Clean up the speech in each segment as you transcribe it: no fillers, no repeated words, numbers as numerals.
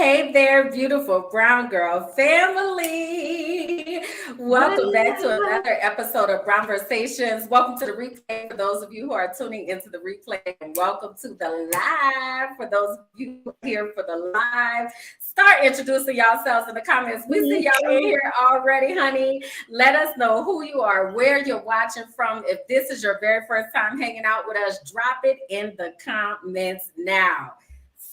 Hey there, beautiful brown girl family. Welcome back to another episode of Brown Conversations. Welcome to the replay for those of you who are tuning into the replay, and welcome to the live for those of you who are here for the live. Start introducing yourselves in the comments. We see y'all in here already, honey. Let us know who you are, where you're watching from. If this is your very first time hanging out with us, drop it in the comments now.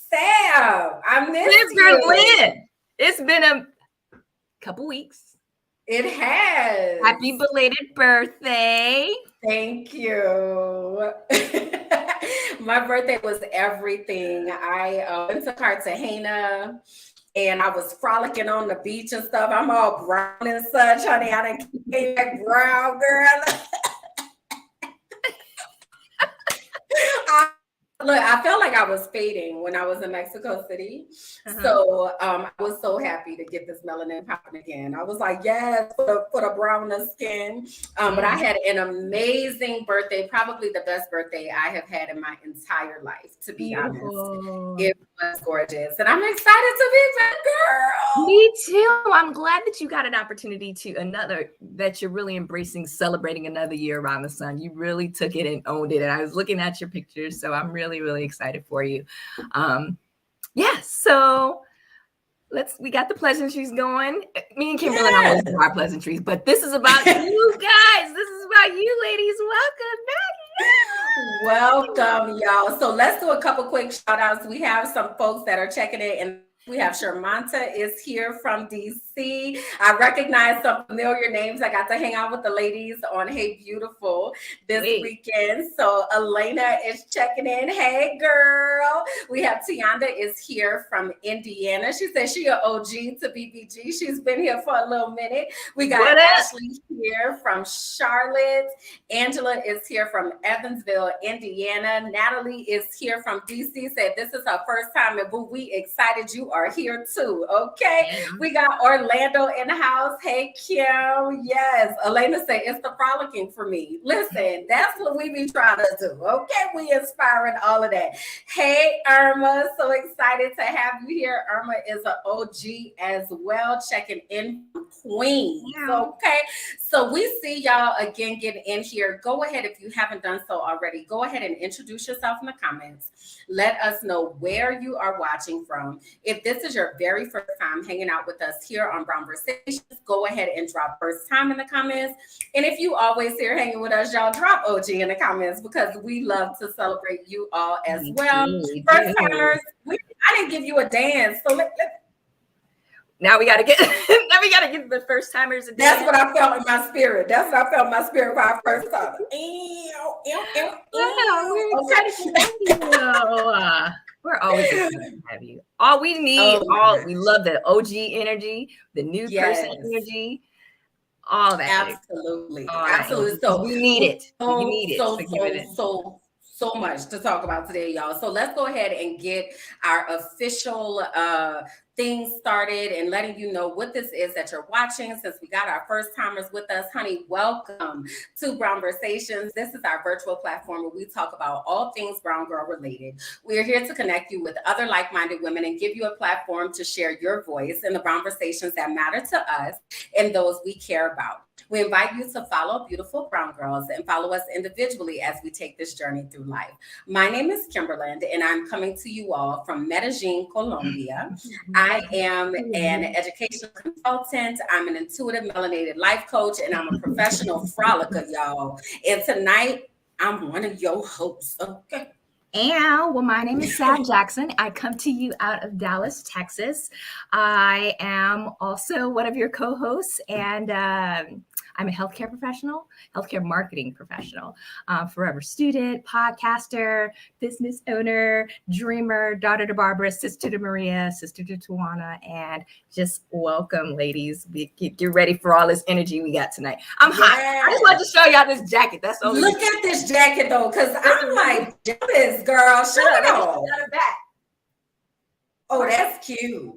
Sab, I missed you. Lynn. It's been a couple weeks. It has. Happy belated birthday. Thank you. My birthday was everything. I went to Cartagena and I was frolicking on the beach and stuff. I'm all brown and such, honey. I done came back brown, girl. Look, I felt like I was fading when I was in Mexico City. So I was so happy to get this melanin popping again. I was like, yes, for the browner skin. But I had an amazing birthday, probably the best birthday I have had in my entire life, to be honest. It was gorgeous. And I'm excited to be back, girl. Me too. I'm glad that you got an opportunity that you're really embracing, celebrating another year around the sun. You really took it and owned it. And I was looking at your pictures, so I'm really excited for you. So we got the pleasantries going. Me and Kimberland always do our pleasantries, but this is about you guys. This is about you ladies. Welcome back. Welcome, y'all. So let's do a couple quick shout outs. We have some folks that are checking in, and we have Shermanta is here from DC. I recognize some familiar names. I got to hang out with the ladies on Hey Beautiful this weekend. So Elena is checking in. Hey, girl. We have Tianda is here from Indiana. She says she an OG to BBG. She's been here for a little minute. We got Ashley here from Charlotte. Angela is here from Evansville, Indiana. Natalie is here from DC. Said this is her first time, and boo, we excited you are here too. Okay. We got Orlando in the house. Hey, Kim. Yes. Elena said it's the frolicking for me. Listen, that's what we be trying to do. Okay. We inspiring all of that. Hey, Irma. So excited to have you here. Irma is an OG as well. Checking in from Queens. Okay. So we see y'all again getting in here. Go ahead, if you haven't done so already, go ahead and introduce yourself in the comments. Let us know where you are watching from. If this is your very first time hanging out with us here on Brown Conversations, go ahead and drop first time in the comments. And if you always here hanging with us, y'all drop OG in the comments because we love to celebrate you all as well. First timers, I didn't give you a dance, so now we got to get the first timers a dance. That's what I felt in my spirit. That's what I felt in my spirit for our first time. We're always excited to have you. All we need, we love the OG energy, the new person energy, all that. Absolutely. Absolutely. So we need it. We need it. So much to talk about today, y'all. So let's go ahead and get our official things started and letting you know what this is that you're watching. Since we got our first timers with us, honey, welcome to Brown Conversations. This is our virtual platform where we talk about all things brown girl related. We are here to connect you with other like-minded women and give you a platform to share your voice in the brown conversations that matter to us and those we care about. We invite you to follow Beautiful Brown Girls and follow us individually as we take this journey through life. My name is Kimberland, and I'm coming to you all from Medellin, Colombia. I am an educational consultant. I'm an intuitive melanated life coach, and I'm a professional frolicker, y'all. And tonight, I'm one of your hosts. Okay. Well, my name is Sab Jackson. I come to you out of Dallas, Texas. I am also one of your co-hosts, and I'm a healthcare professional, healthcare marketing professional, forever student, podcaster, business owner, dreamer, daughter to Barbara, sister to Maria, sister to Tawana, and just welcome, ladies. Get ready for all this energy we got tonight. I'm hot. I just wanted to show y'all this jacket. That's all. Look at this jacket though, because I'm like, this girl, show it off. Oh, that's cute.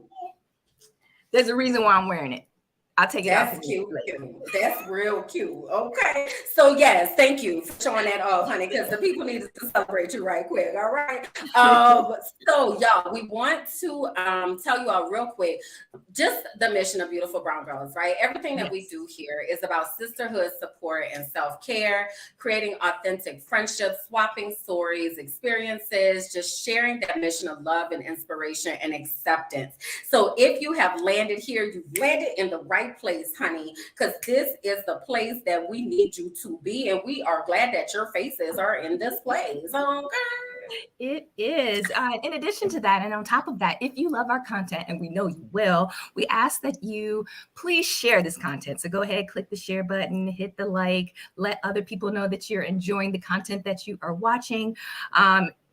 There's a reason why I'm wearing it. I'll take it off That's you cute. later. That's real cute. Okay. So yes, thank you for showing that off, honey, because the people need to celebrate you right quick. All right. So y'all, we want to tell you all real quick just the mission of Beautiful Brown Girls, right? Everything that we Yes. do here is about sisterhood, support, and self-care, creating authentic friendships, swapping stories, experiences, just sharing that mission of love and inspiration and acceptance. So if you have landed here, you've landed in the right place, honey, because this is the place that we need you to be. And we are glad that your faces are in this place. Okay. It is. In addition to that, and on top of that, if you love our content, and we know you will, we ask that you please share this content. So go ahead, click the share button, hit the like, let other people know that you're enjoying the content that you are watching.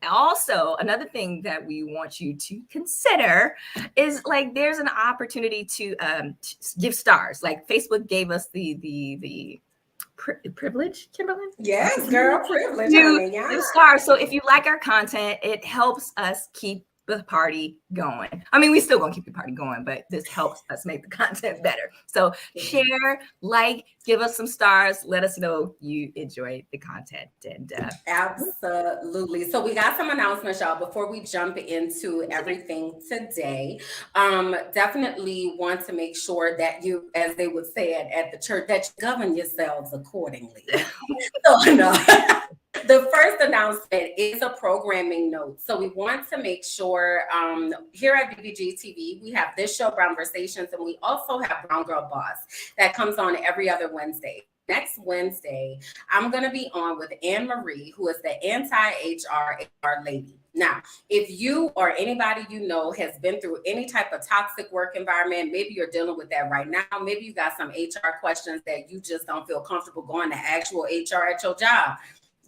Also, another thing that we want you to consider is like there's an opportunity to give stars. Like Facebook gave us the privilege, Kimberland? Yes, girl, privilege, You honey. Yeah. stars. So if you like our content, it helps us keep the party going. I mean, we still gonna keep the party going, but this helps us make the content better. So share, like, give us some stars. Let us know you enjoy the content. And absolutely. So we got some announcements, y'all, before we jump into everything today. Definitely want to make sure that you, as they would say it at the church, that you govern yourselves accordingly. So no. The first announcement is a programming note. So we want to make sure here at BBG TV, we have this show, Brown Conversations, and we also have Brown Girl Boss that comes on every other Wednesday. Next Wednesday, I'm going to be on with Anne Marie, who is the anti-HR lady. Now, if you or anybody you know has been through any type of toxic work environment, maybe you're dealing with that right now. Maybe you got some HR questions that you just don't feel comfortable going to actual HR at your job.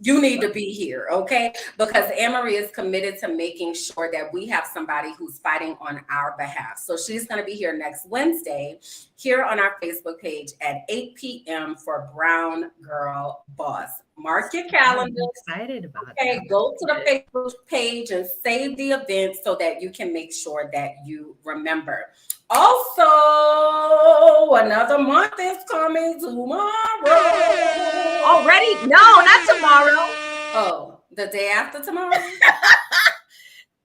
You need to be here, okay? Because Anne-Marie is committed to making sure that we have somebody who's fighting on our behalf. So she's going to be here next Wednesday here on our Facebook page at 8 p.m. for Brown Girl Boss. Mark your calendar. Excited about that. Go to the Facebook page and save the event so that you can make sure that you remember. Also, another month is coming tomorrow. Already? No, not tomorrow. Oh, the day after tomorrow?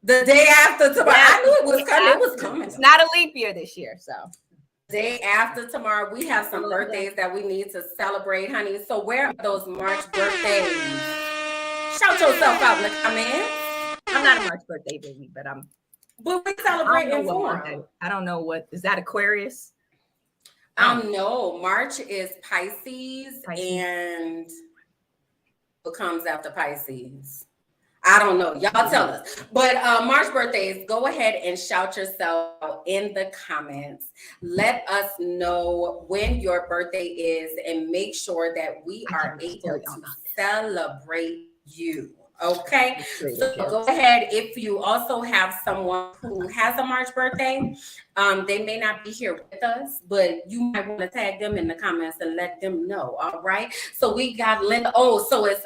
The day after tomorrow. I knew it was coming. It was coming. It's not a leap year this year, so. Day after tomorrow, we have some birthdays that we need to celebrate, honey. So where are those March birthdays? Shout yourself out in the comments. I'm not a March birthday baby, but I'm. But we celebrating for them. I don't know what is that, Aquarius? No, March is Pisces. And what comes after Pisces? I don't know. Y'all tell us. But March birthdays, go ahead and shout yourself in the comments. Let us know when your birthday is and make sure that we are able to celebrate you. Okay, so go ahead. If you also have someone who has a March birthday, they may not be here with us, but you might want to tag them in the comments and let them know. All right. So we got Linda. Oh, so it's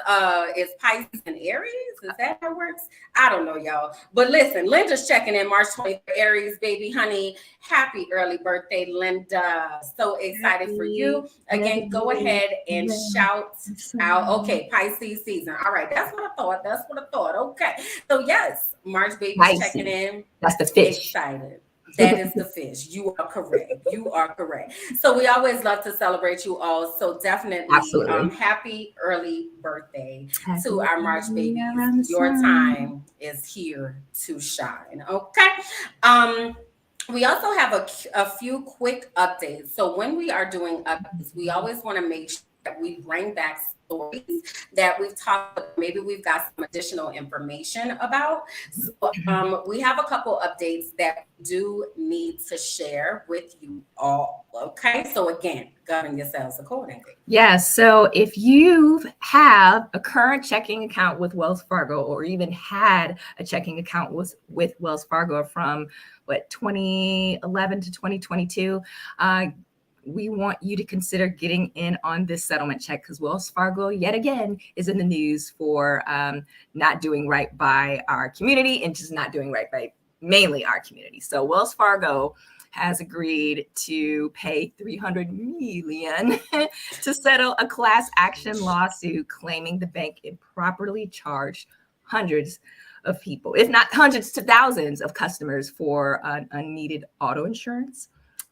Pisces and Aries. Is that how it works? I don't know, y'all. But listen, Linda's checking in March 23rd. Aries, baby, honey. Happy early birthday, Linda. So excited for you. Again, go ahead and shout out. Okay, Pisces season. All right, that's what I thought. That's what I thought. Okay. So yes, March baby's checking in. That's the fish. Excited. That is the fish. You are correct. You are correct. So we always love to celebrate you all. So definitely happy early birthday to our March babies. Your time is here to shine. Okay. We also have a few quick updates. So when we are doing updates, we always want to make sure that we bring back stories that we've talked about. Maybe we've got some additional information about. So we have a couple updates that we do need to share with you all. Okay, so again, govern yourselves accordingly. Yes. So if you have a current checking account with Wells Fargo, or even had a checking account with Wells Fargo from 2011 to 2022, we want you to consider getting in on this settlement check, because Wells Fargo, yet again, is in the news for not doing right by our community and just not doing right by mainly our community. So Wells Fargo has agreed to pay $300 million to settle a class action lawsuit claiming the bank improperly charged hundreds of people, if not hundreds to thousands of customers, for unneeded auto insurance.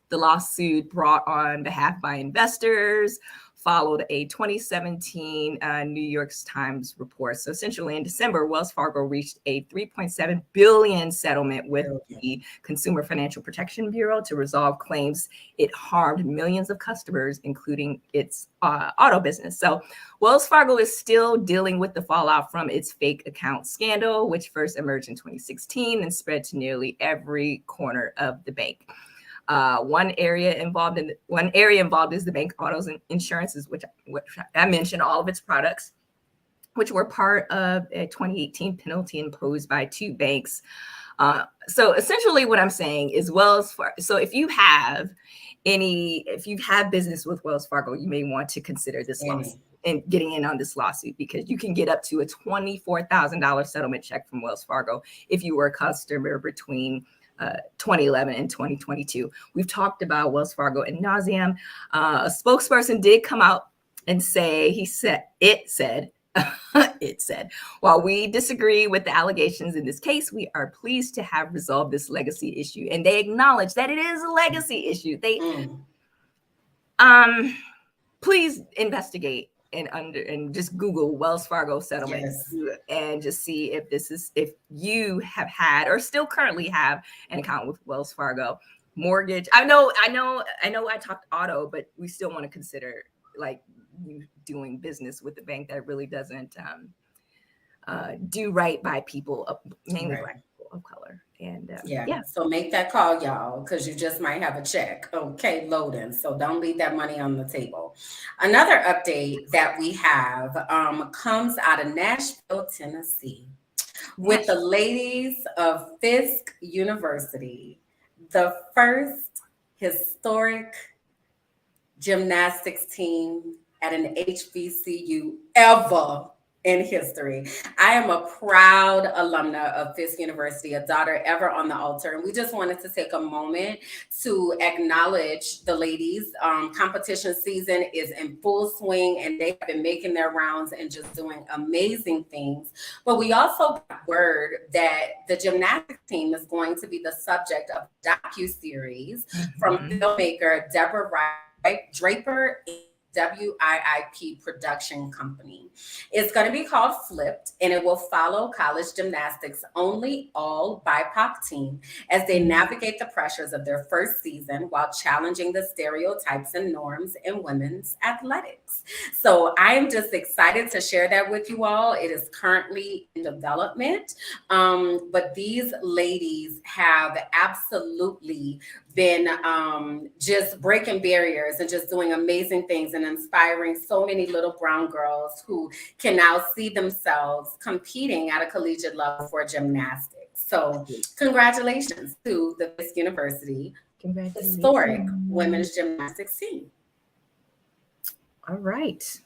The lawsuit, brought on behalf by investors, followed a 2017 New York Times report. So essentially in December, Wells Fargo reached a $3.7 billion settlement with the Consumer Financial Protection Bureau to resolve claims it harmed millions of customers, including its auto business. So Wells Fargo is still dealing with the fallout from its fake account scandal, which first emerged in 2016 and spread to nearly every corner of the bank. One area involved is the bank autos and insurances, which I mentioned, all of its products, which were part of a 2018 penalty imposed by two banks. So essentially what I'm saying is Wells Fargo. So if you have business with Wells Fargo, you may want to consider this lawsuit and getting in on this lawsuit, because you can get up to a $24,000 settlement check from Wells Fargo if you were a customer between 2011 and 2022. We've talked about Wells Fargo ad nauseum. A spokesperson did come out and say, it said, while we disagree with the allegations in this case, we are pleased to have resolved this legacy issue. And they acknowledge that it is a legacy issue. Please investigate and just Google Wells Fargo settlement and just see if you have had or still currently have an account with Wells Fargo. Mortgage. I know I talked auto, but we still want to consider like you doing business with a bank that really doesn't do right by people, mainly Black people of color. And so make that call, y'all, because you just might have a check. Okay, loading. So don't leave that money on the table. Another update that we have comes out of Nashville, Tennessee, with the ladies of Fisk University, the first historic gymnastics team at an HBCU ever in history. I am a proud alumna of Fisk University, a daughter ever on the altar. And we just wanted to take a moment to acknowledge the ladies. Competition season is in full swing and they have been making their rounds and just doing amazing things. But we also got word that the gymnastics team is going to be the subject of a docuseries from filmmaker Deborah Draper, WIIP production company. It's going to be called Flipped, and it will follow college gymnastics only all BIPOC team as they navigate the pressures of their first season while challenging the stereotypes and norms in women's athletics. So I am just excited to share that with you all. It is currently in development, but these ladies have absolutely been just breaking barriers and just doing amazing things and inspiring so many little brown girls who can now see themselves competing at a collegiate level for gymnastics. So congratulations to the Fisk University historic women's gymnastics team. All right.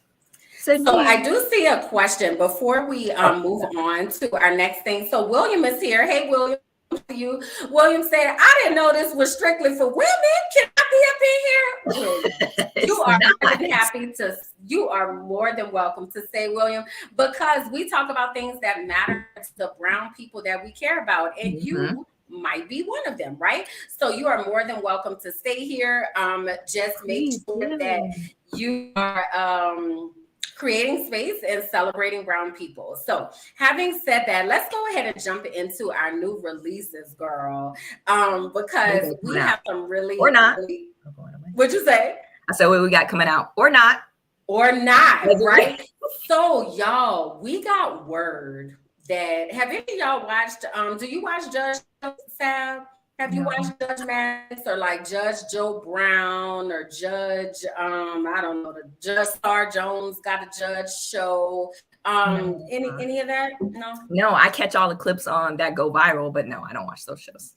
So I do see a question before we move on to our next thing. So William is here. Hey, William. You. William said, I didn't know this was strictly for women. Can I be up in here? You are more than happy to, you are more than welcome to say, William, because we talk about things that matter to the brown people that we care about. And you might be one of them, right? So you are more than welcome to stay here. Just make sure that you are creating space and celebrating brown people. So having said that, let's go ahead and jump into our new releases, girl. Because we have some really, or not. What'd you say? I said what we got coming out, or not. Or not, right? So y'all, we got word that, have any of y'all watched, do you watch Judge Sab? Have you watched Judge Max or like Judge Joe Brown or Judge, I don't know, the Judge Star Jones got a judge show? Any of that? No, I catch all the clips on that go viral, but no, I don't watch those shows.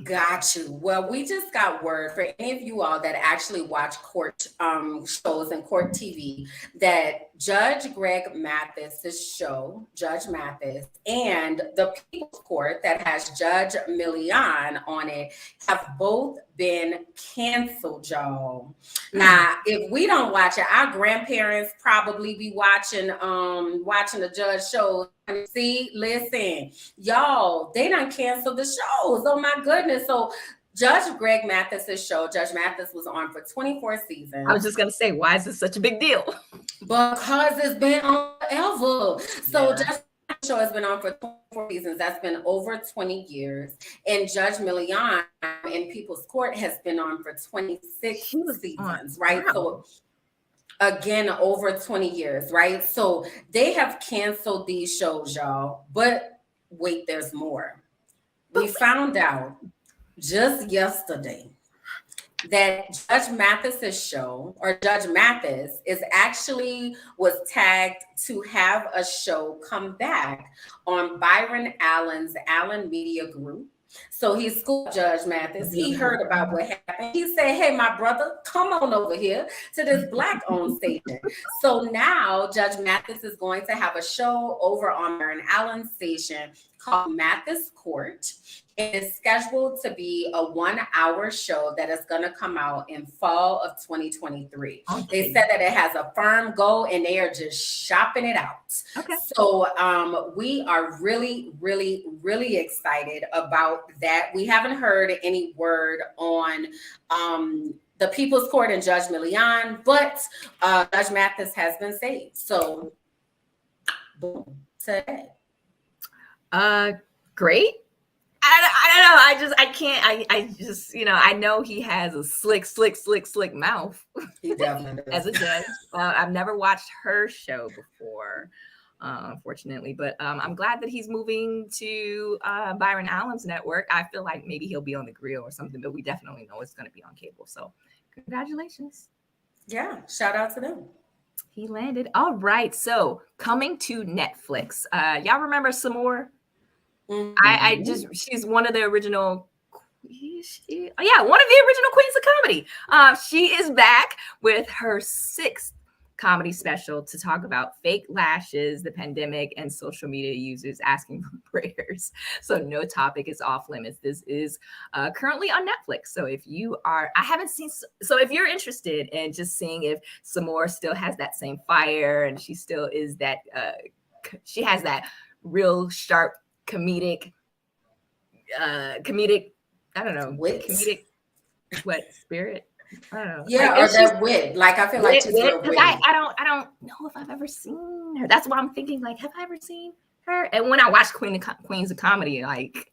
Got you. Well, we just got word for any of you all that actually watch court shows and court TV that Judge Greg Mathis's show, Judge Mathis, and the People's Court that has Judge Millian on it have both been canceled, y'all. Now, if we don't watch it, our grandparents probably be watching the judge show. See, listen, y'all, they done canceled the shows. Oh my goodness. So Judge Greg Mathis's show, Judge Mathis, was on for 24 seasons. I was just gonna say, why is this such a big deal? Because it's been on forever. So Judge Mathis' show has been on for 24 seasons. That's been over 20 years. And Judge Millian in People's Court has been on for 26 seasons, right? Wow. So again, over 20 years, right? So they have canceled these shows, y'all. But wait, there's more. We found out just yesterday that Judge Mathis's show, or Judge Mathis, was tagged to have a show come back on Byron Allen's Allen Media Group. So he schooled Judge Mathis. He heard about what happened. He said, hey, my brother, come on over here to this Black-owned station. So now Judge Mathis is going to have a show over on Byron Allen's station called Mathis Court. It is scheduled to be a 1-hour show that is going to come out in fall of 2023. Okay. They said that it has a firm goal and they are just shopping it out. Okay. So we are really, really, really excited about that. We haven't heard any word on the People's Court and Judge Millian, but Judge Mathis has been saved. So boom, today. Great. I don't know. I can't, I know he has a slick mouth. He definitely does. As a judge. I've never watched her show before, unfortunately, but I'm glad that he's moving to Byron Allen's network. I feel like maybe he'll be on the grill or something, but we definitely know it's going to be on cable. So congratulations. Yeah. Shout out to them. He landed. All right. So coming to Netflix. Y'all remember Samore? Mm-hmm. She's one of the original, one of the original queens of comedy. She is back with her 6th comedy special to talk about fake lashes, the pandemic, and social media users asking for prayers. So no topic is off limits. This is currently on Netflix. So if you're interested in just seeing if Samore still has that same fire and she still is that, she has that real sharp comedic, I don't know, wit. Comedic, spirit? I don't know. Yeah, or that wit. Like I feel like she's real witty. I don't know if I've ever seen her. That's why I'm thinking, like, have I ever seen her? And when I watched Queens of Comedy, like,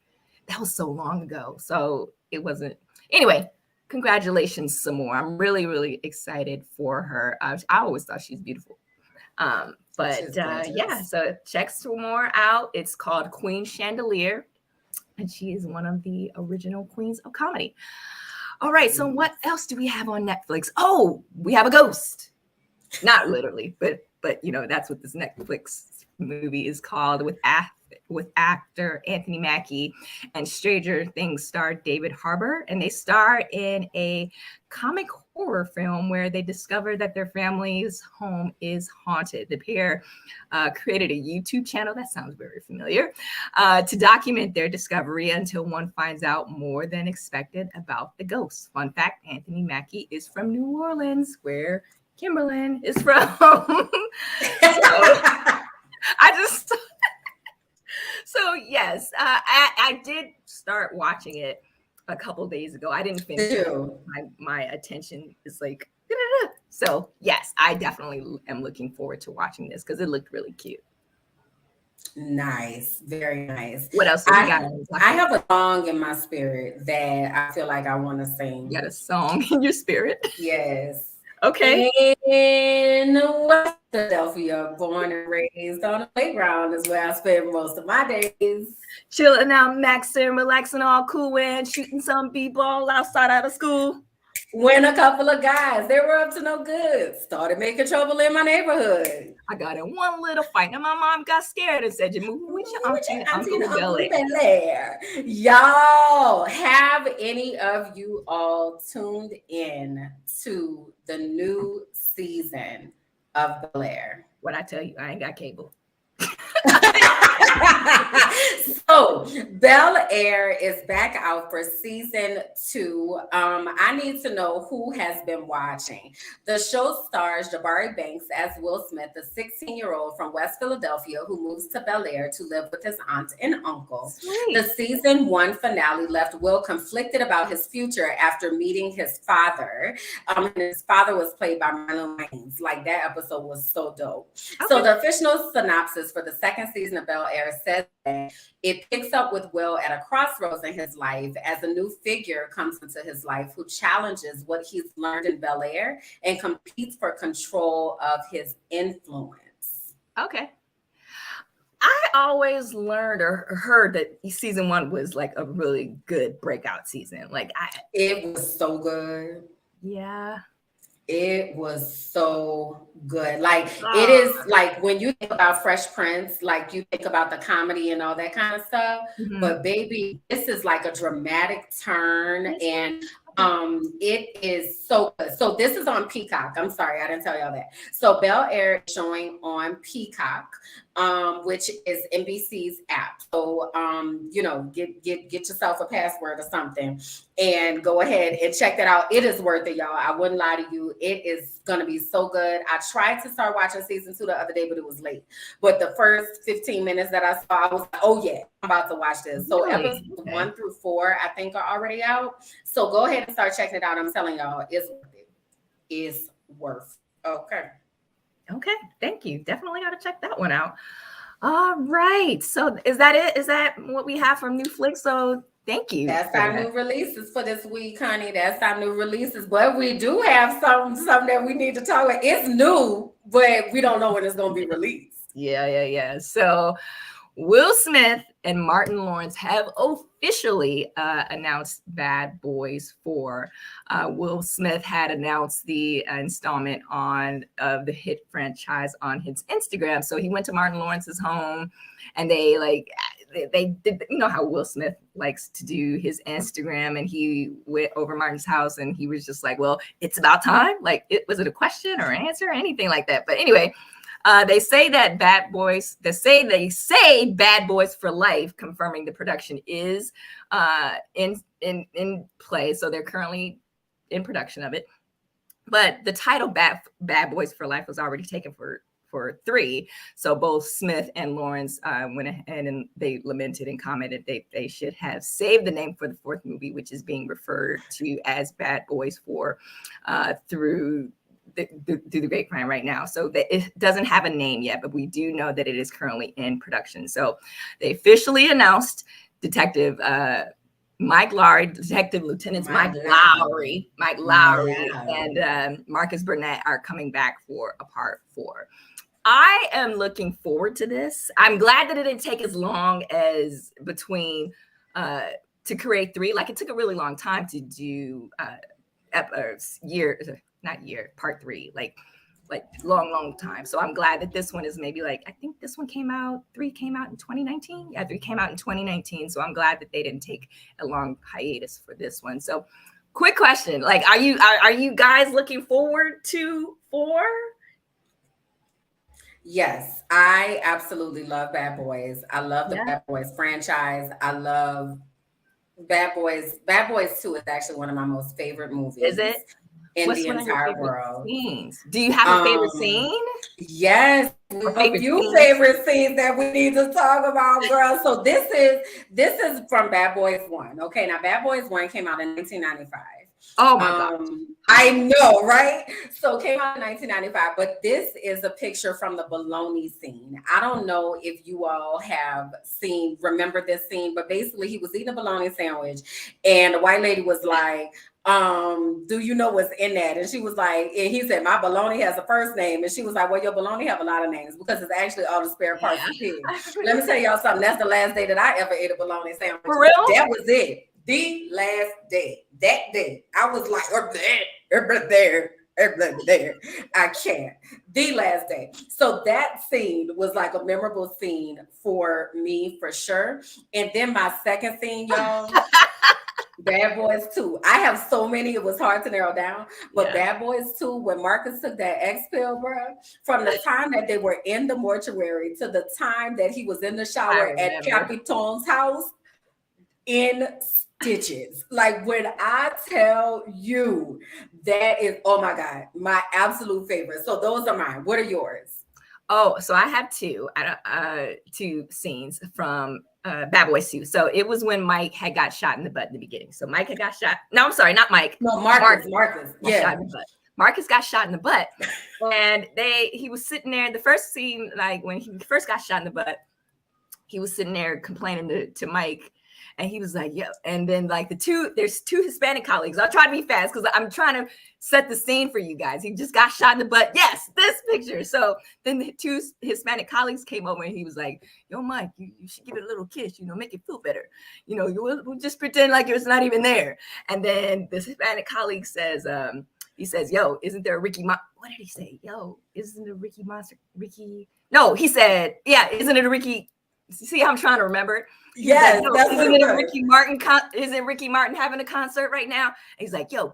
that was so long ago. So it wasn't. Anyway, congratulations, Samore. I'm really, really excited for her. I always thought she's beautiful. So check Samore out. It's called Queen Chandelier, and she is one of the original queens of comedy. All right, so what else do we have on Netflix? Oh, we have a ghost. Not literally, but that's what this Netflix movie is called, with actor Anthony Mackie and Stranger Things star David Harbour, and they star in a comic horror film where they discover that their family's home is haunted. The pair created a YouTube channel, that sounds very familiar, to document their discovery until one finds out more than expected about the ghosts. Fun fact, Anthony Mackie is from New Orleans, where Kimberland is from. So yes, I did start watching it a couple days ago. I didn't finish it. My attention is like, so yes, I definitely am looking forward to watching this because it looked really cute. Nice, very nice. What else do we got? I have a song in my spirit that I feel like I want to sing. You got a song in your spirit? Yes. Okay. In West Philadelphia, born and raised on the playground is where I spend most of my days. Chilling out, maxing, relaxing, all cool, and shooting some b-ball outside out of school. When a couple of guys, they were up to no good, started making trouble in my neighborhood. I got in one little fight, and my mom got scared and said, "You moving with your auntie and Uncle Belair." Y'all, have any of you all tuned in to the new season of Bel-Air? What I tell you, I ain't got cable. So Bel Air is back out for season 2. I need to know who has been watching. The show stars Jabari Banks as Will Smith, a 16-year-old from West Philadelphia who moves to Bel Air to live with his aunt and uncle. Sweet. The season 1 finale left Will conflicted about his future after meeting his father. His father was played by Marlon Wayans. Like, that episode was so dope. Okay. So the official synopsis for the second season of Bel Air says that it picks up with Will at a crossroads in his life as a new figure comes into his life who challenges what he's learned in Bel Air and competes for control of his influence. Okay. I always learned or heard that season 1 was like a really good breakout season. It was so good. Yeah. It was so good. Like, it is like when you think about Fresh Prince, like you think about the comedy and all that kind of stuff. Mm-hmm. But baby, this is like a dramatic turn, and it is so good. So this is on Peacock. I'm sorry, I didn't tell y'all that. So Bel Air is showing on Peacock, which is NBC's app. So get yourself a password or something and go ahead and check that out. It is worth it, y'all. I wouldn't lie to you. It is gonna be so good. I tried to start watching season 2 the other day, but it was late. But the first 15 minutes that I saw, I was like, oh yeah, I'm about to watch this. So episodes 1 through 4, I think, are already out. So go ahead and start checking it out. I'm telling y'all, it's worth it. It's worth. Okay. Okay. Thank you. Definitely got to check that one out. All right. So is that it? Is that what we have from New Flicks? So thank you. That's our new releases for this week, honey. That's our new releases. But we do have some that we need to talk about. It's new, but we don't know when it's going to be released. Yeah. So Will Smith and Martin Lawrence have officially announced Bad Boys 4. Will Smith had announced the installment on the hit franchise on his Instagram. So he went to Martin Lawrence's home, and they did, you know how Will Smith likes to do his Instagram, and he went over Martin's house, and he was just like, well, it's about time. Like, was it a question or an answer or anything like that? But anyway, they say Bad Boys for Life, confirming the production is in play. So they're currently in production of it. But the title Bad Boys for Life was already taken for 3. So both Smith and Lawrence went ahead and they lamented and commented they should have saved the name for the 4th movie, which is being referred to as Bad Boys 4 through the grapevine right now. So it doesn't have a name yet, but we do know that it is currently in production. So they officially announced Detective Mike Lowry, Detective Lieutenants Mike Lowry, and Marcus Burnett are coming back for a part 4. I am looking forward to this. I'm glad that it didn't take as long as between to create 3. Like, it took a really long time to do part 3, like long time. So I'm glad that this one is maybe I think this one 3 came out in 2019. Yeah, 3 came out in 2019. So I'm glad that they didn't take a long hiatus for this one. So quick question, are you guys looking forward to 4? Yes, I absolutely love Bad Boys. I love the Bad Boys franchise. I love Bad Boys. Bad Boys 2 is actually one of my most favorite movies. Is it? In What's the entire world. Scenes? Do you have a favorite scene? Yes, a few favorite scenes that we need to talk about, girl. So this is from Bad Boys 1. Okay, now Bad Boys 1 came out in 1995. Oh my God. I know, right? So it came out in 1995, but this is a picture from the bologna scene. I don't know if you all remember this scene, but basically he was eating a bologna sandwich and the white lady was like, do you know what's in that? And she was like, and he said, my bologna has a first name. And she was like, well, your bologna have a lot of names because it's actually all the spare parts of pig. Let me tell y'all something. That's the last day that I ever ate a bologna sandwich. For real? That was it. The last day. That day. I was like, there. I can't. The last day. So that scene was like a memorable scene for me, for sure. And then my second scene, y'all. Bad Boys 2. I have so many, it was hard to narrow down. But Yeah. Bad Boys 2, when Marcus took that X pill, bro, from the time that they were in the mortuary to the time that he was in the I shower at remember. Capiton's house, in stitches. Like when I tell you that is, oh my God, my absolute favorite. So those are mine. What are yours? Oh, so I have two scenes from Bad Boys 2. So it was when Mike had got shot in the butt in the beginning. So Mike had got shot. No, I'm sorry, not Mike. No, Marcus. Yeah. Marcus got shot in the butt. And he was sitting there. The first scene, like when he first got shot in the butt, he was sitting there complaining to Mike. And he was like, yeah. And then like there's two Hispanic colleagues. I'll try to be fast because I'm trying to set the scene for you guys. He just got shot in the butt. Yes, this picture. So then the two Hispanic colleagues came over and he was like, yo, Mike, you should give it a little kiss, make it feel better. We'll just pretend like it's not even there. And then this Hispanic colleague says, he says, yo, isn't there a Ricky what did he say? Yo, isn't it a Ricky Monster? No, he said, yeah, isn't it a Ricky? See how I'm trying to remember? Yes, like, that's isn't it Ricky Martin? Isn't Ricky Martin having a concert right now? And he's like, yo,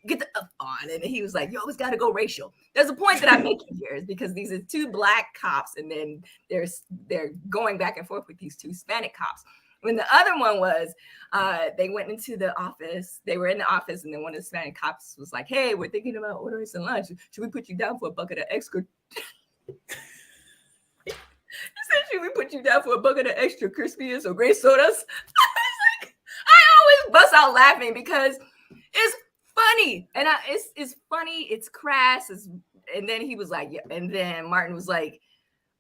get the up on. And he was like, yo, it's got to go racial. There's a point that I'm making here is because these are two black cops, and then they're going back and forth with these two Hispanic cops. When the other one was, they went into the office. They were in the office, and then one of the Hispanic cops was like, hey, we're thinking about ordering some lunch. Should we put you down for a bucket of extra? Should we put you down for a bucket of extra crispies or gray sodas? I always bust out laughing because it's funny. And it's funny, it's crass. And then he was like, yeah. And then Martin was like,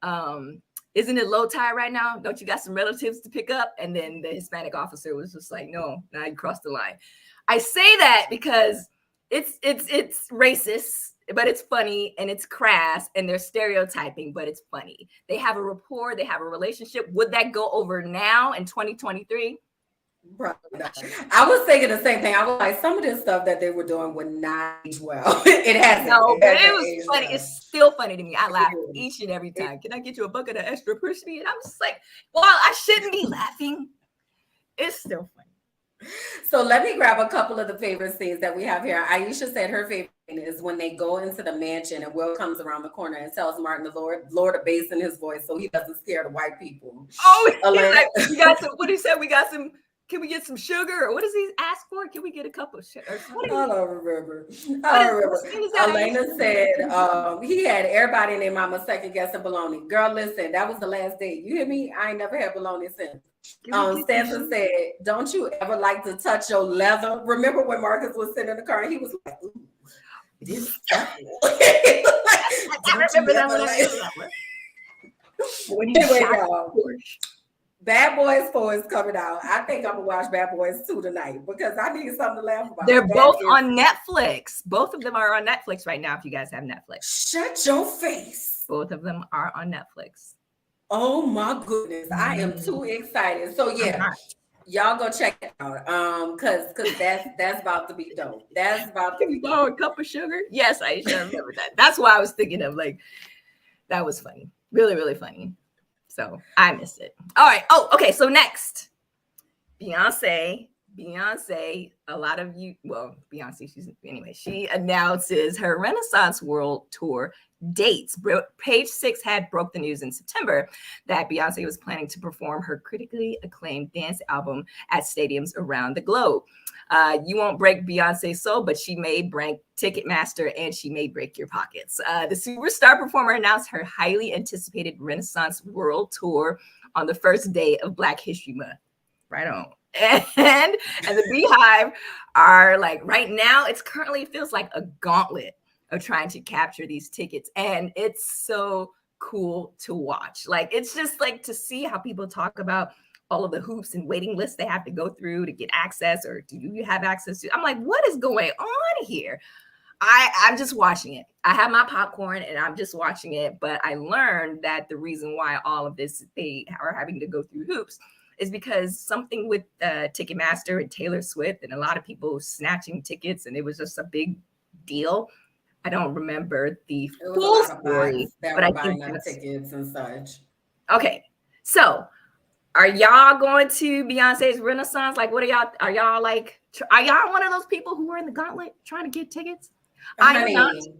isn't it low tide right now? Don't you got some relatives to pick up? And then the Hispanic officer was just like, no, now you crossed the line. I say that because it's racist, but it's funny and it's crass and they're stereotyping, but it's funny. They have a rapport, they have a relationship. Would that go over now in 2023? Bro, I was thinking the same thing. I was like, some of this stuff that they were doing would not age well. It hasn't. No, but it was funny. Well. It's still funny to me. I laugh each and every time. Can I get you a bucket of extra crispy? And I'm just like, well, I shouldn't be laughing. It's still funny. So let me grab a couple of the favorite scenes that we have here. Aisha said her favorite is when they go into the mansion and Will comes around the corner and tells Martin to lower the bass in his voice so he doesn't scare the white people. Oh, like, we got some. What he said? We got some. Can we get some sugar? Or what does he ask for? Can we get a cup of sugar? I don't remember. Elena said he had everybody and their mama second guessing bologna. Girl, listen, that was the last date. You hear me? I ain't never had bologna since. Stanza said, don't you ever like to touch your leather? Remember when Marcus was sitting in the car and he was like, ooh, this is I remember that one. Anyway, Bad Boys 4 is coming out. I think I'm gonna watch Bad Boys 2 tonight because I need something to laugh about. They're both on Netflix. Both of them are on Netflix right now. If you guys have Netflix, shut your face. Both of them are on Netflix. Oh my goodness, I am too excited. So yeah, y'all go check it out. Cause that's about to be dope. That's about to be dope. A cup of sugar. Yes, I remember that. That's why I was thinking of like that was funny, really, really funny. So I missed it. All right. Oh, okay. So next, Beyonce. A lot of you, well, Beyonce. She announces her Renaissance World Tour dates. Page Six had broke the news in September that Beyonce was planning to perform her critically acclaimed dance album at stadiums around the globe. You won't break Beyonce's soul, but she may break Ticketmaster and she may break your pockets. The superstar performer announced her highly anticipated Renaissance World Tour on the first day of Black History Month. Right on. And the Beehive are like, right now, it feels like a gauntlet of trying to capture these tickets. And it's so cool to watch. Like, it's just like to see how people talk about all of the hoops and waiting lists they have to go through to get access, or do you have access to? I'm like, what is going on here? I'm just watching it. I have my popcorn and I'm just watching it. But I learned that the reason why all of this, they are having to go through hoops is because something with Ticketmaster and Taylor Swift and a lot of people snatching tickets, and it was just a big deal. I don't remember the full story, but I think tickets and such. Okay, so Are y'all going to Beyonce's Renaissance? Like, what are y'all? Are y'all like? Are y'all one of those people who are in the gauntlet trying to get tickets? I am not. Honey,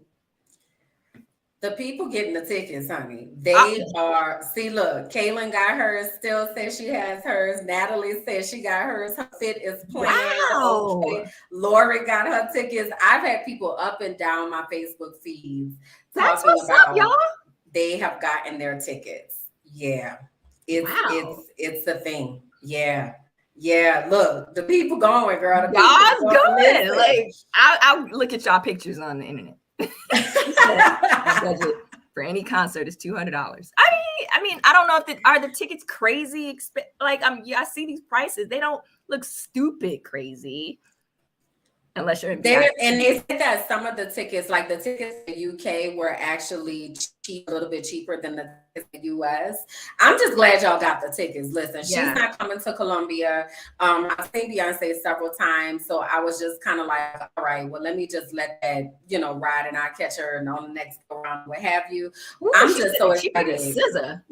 the people getting the tickets, honey, they are. See, look, Kaylin got hers. Still says she has hers. Natalie says she got hers. Her fit is planned. Wow. Okay. Lori got her tickets. I've had people up and down my Facebook feeds That's talking what's up, about y'all. they have gotten their tickets. Yeah, it's a thing. Yeah. Yeah, look, the people going, girl. The Y'all's people going. listen. Like, I'll look at y'all pictures on the internet. My budget for any concert is $200. I mean, I don't know if are the tickets crazy. Like, I see these prices. They don't look stupid crazy. Unless you're in and they said that some of the tickets, like the tickets in the UK, were actually cheap, a little bit cheaper than the tickets in the US. I'm just glad y'all got the tickets. Listen, she's not coming to Columbia. I've seen Beyonce several times, so I was just kind of like, all right, well, let me just let that, ride, and I'll catch her on the next go round, what have you. Ooh, I'm just so excited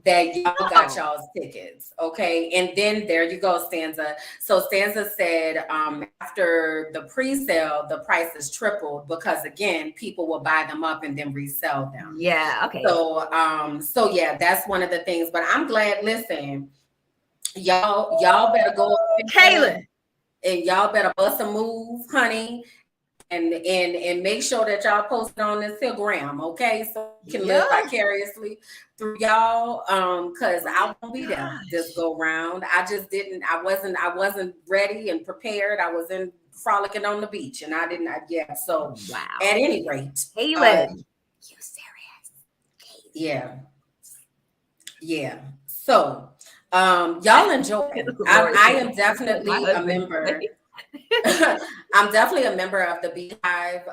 that y'all got y'all's tickets, okay? And then there you go, Stanza. So Stanza said after the pre-sale, the prices tripled because again, people will buy them up and then resell them. Yeah, okay. So yeah, that's one of the things. But I'm glad. Listen, y'all better go, Kaylin, and y'all better bust a move, honey. And make sure that y'all post it on this Instagram, okay? So you can live vicariously through y'all. Cause I won't be there this go round. I wasn't ready and prepared. I was frolicking on the beach and I didn't. So wow. At any rate, Kaylin, you serious? Yeah. So y'all enjoy. I am definitely a member. I'm definitely a member of the Beehive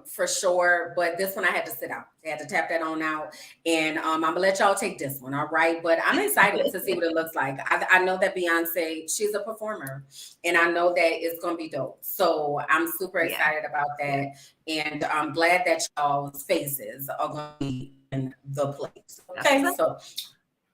for sure, but this one I had to sit out. I had to tap that on out, and I'm gonna let y'all take this one, all right? But I'm excited to see what it looks like. I know that Beyonce, she's a performer, and I know that it's gonna be dope. So I'm super excited about that, and I'm glad that y'all's faces are gonna be in the place. Okay, so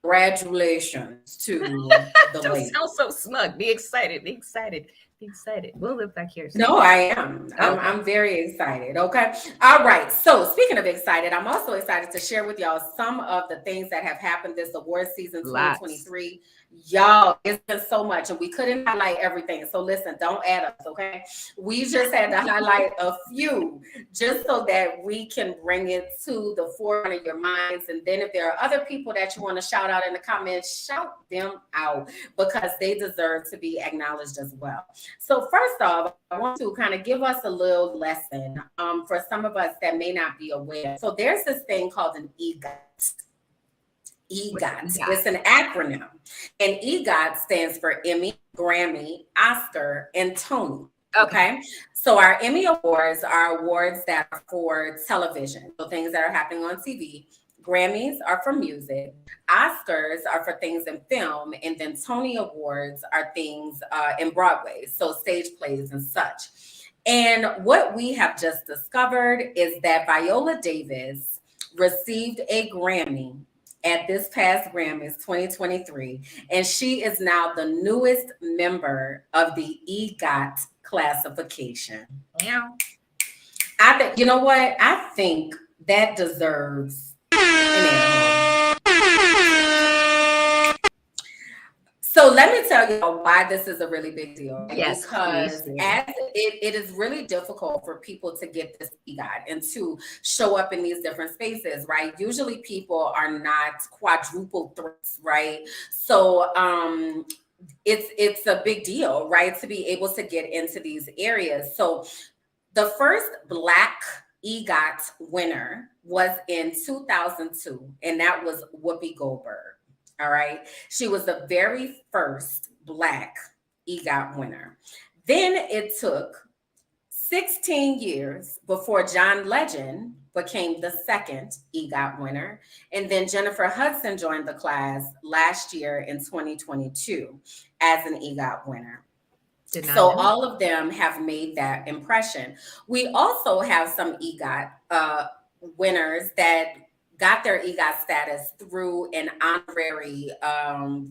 congratulations to the ladies. Don't sound so smug. Be excited. Be excited. Be excited. We'll live back here. No, I am. I'm very excited. Okay. All right. So speaking of excited, I'm also excited to share with y'all some of the things that have happened this award season 2023. Y'all, it's been so much, and we couldn't highlight everything. So listen, don't add us, okay? We just had to highlight a few just so that we can bring it to the forefront of your minds. And then if there are other people that you want to shout out in the comments, shout them out because they deserve to be acknowledged as well. So first off, I want to kind of give us a little lesson for some of us that may not be aware. So there's this thing called an EGOT. EGOT. It's an acronym. And EGOT stands for Emmy, Grammy, Oscar, and Tony. Okay. So our Emmy Awards are awards that are for television. So things that are happening on TV. Grammys are for music. Oscars are for things in film. And then Tony Awards are things in Broadway. So stage plays and such. And what we have just discovered is that Viola Davis received a Grammy at this past Grammys 2023, and she is now the newest member of the EGOT classification. Yeah. I think, you know what? I think that deserves an air horn. So let me tell you why this is a really big deal. Yes, because as it is really difficult for people to get this EGOT and to show up in these different spaces, right? Usually people are not quadruple threats, right? So it's a big deal, right? To be able to get into these areas. So the first Black EGOT winner was in 2002, and that was Whoopi Goldberg. All right. She was the very first Black EGOT winner. Then it took 16 years before John Legend became the second EGOT winner. And then Jennifer Hudson joined the class last year in 2022 as an EGOT winner. So all of them have made that impression. We also have some EGOT winners that got their EGOT status through an honorary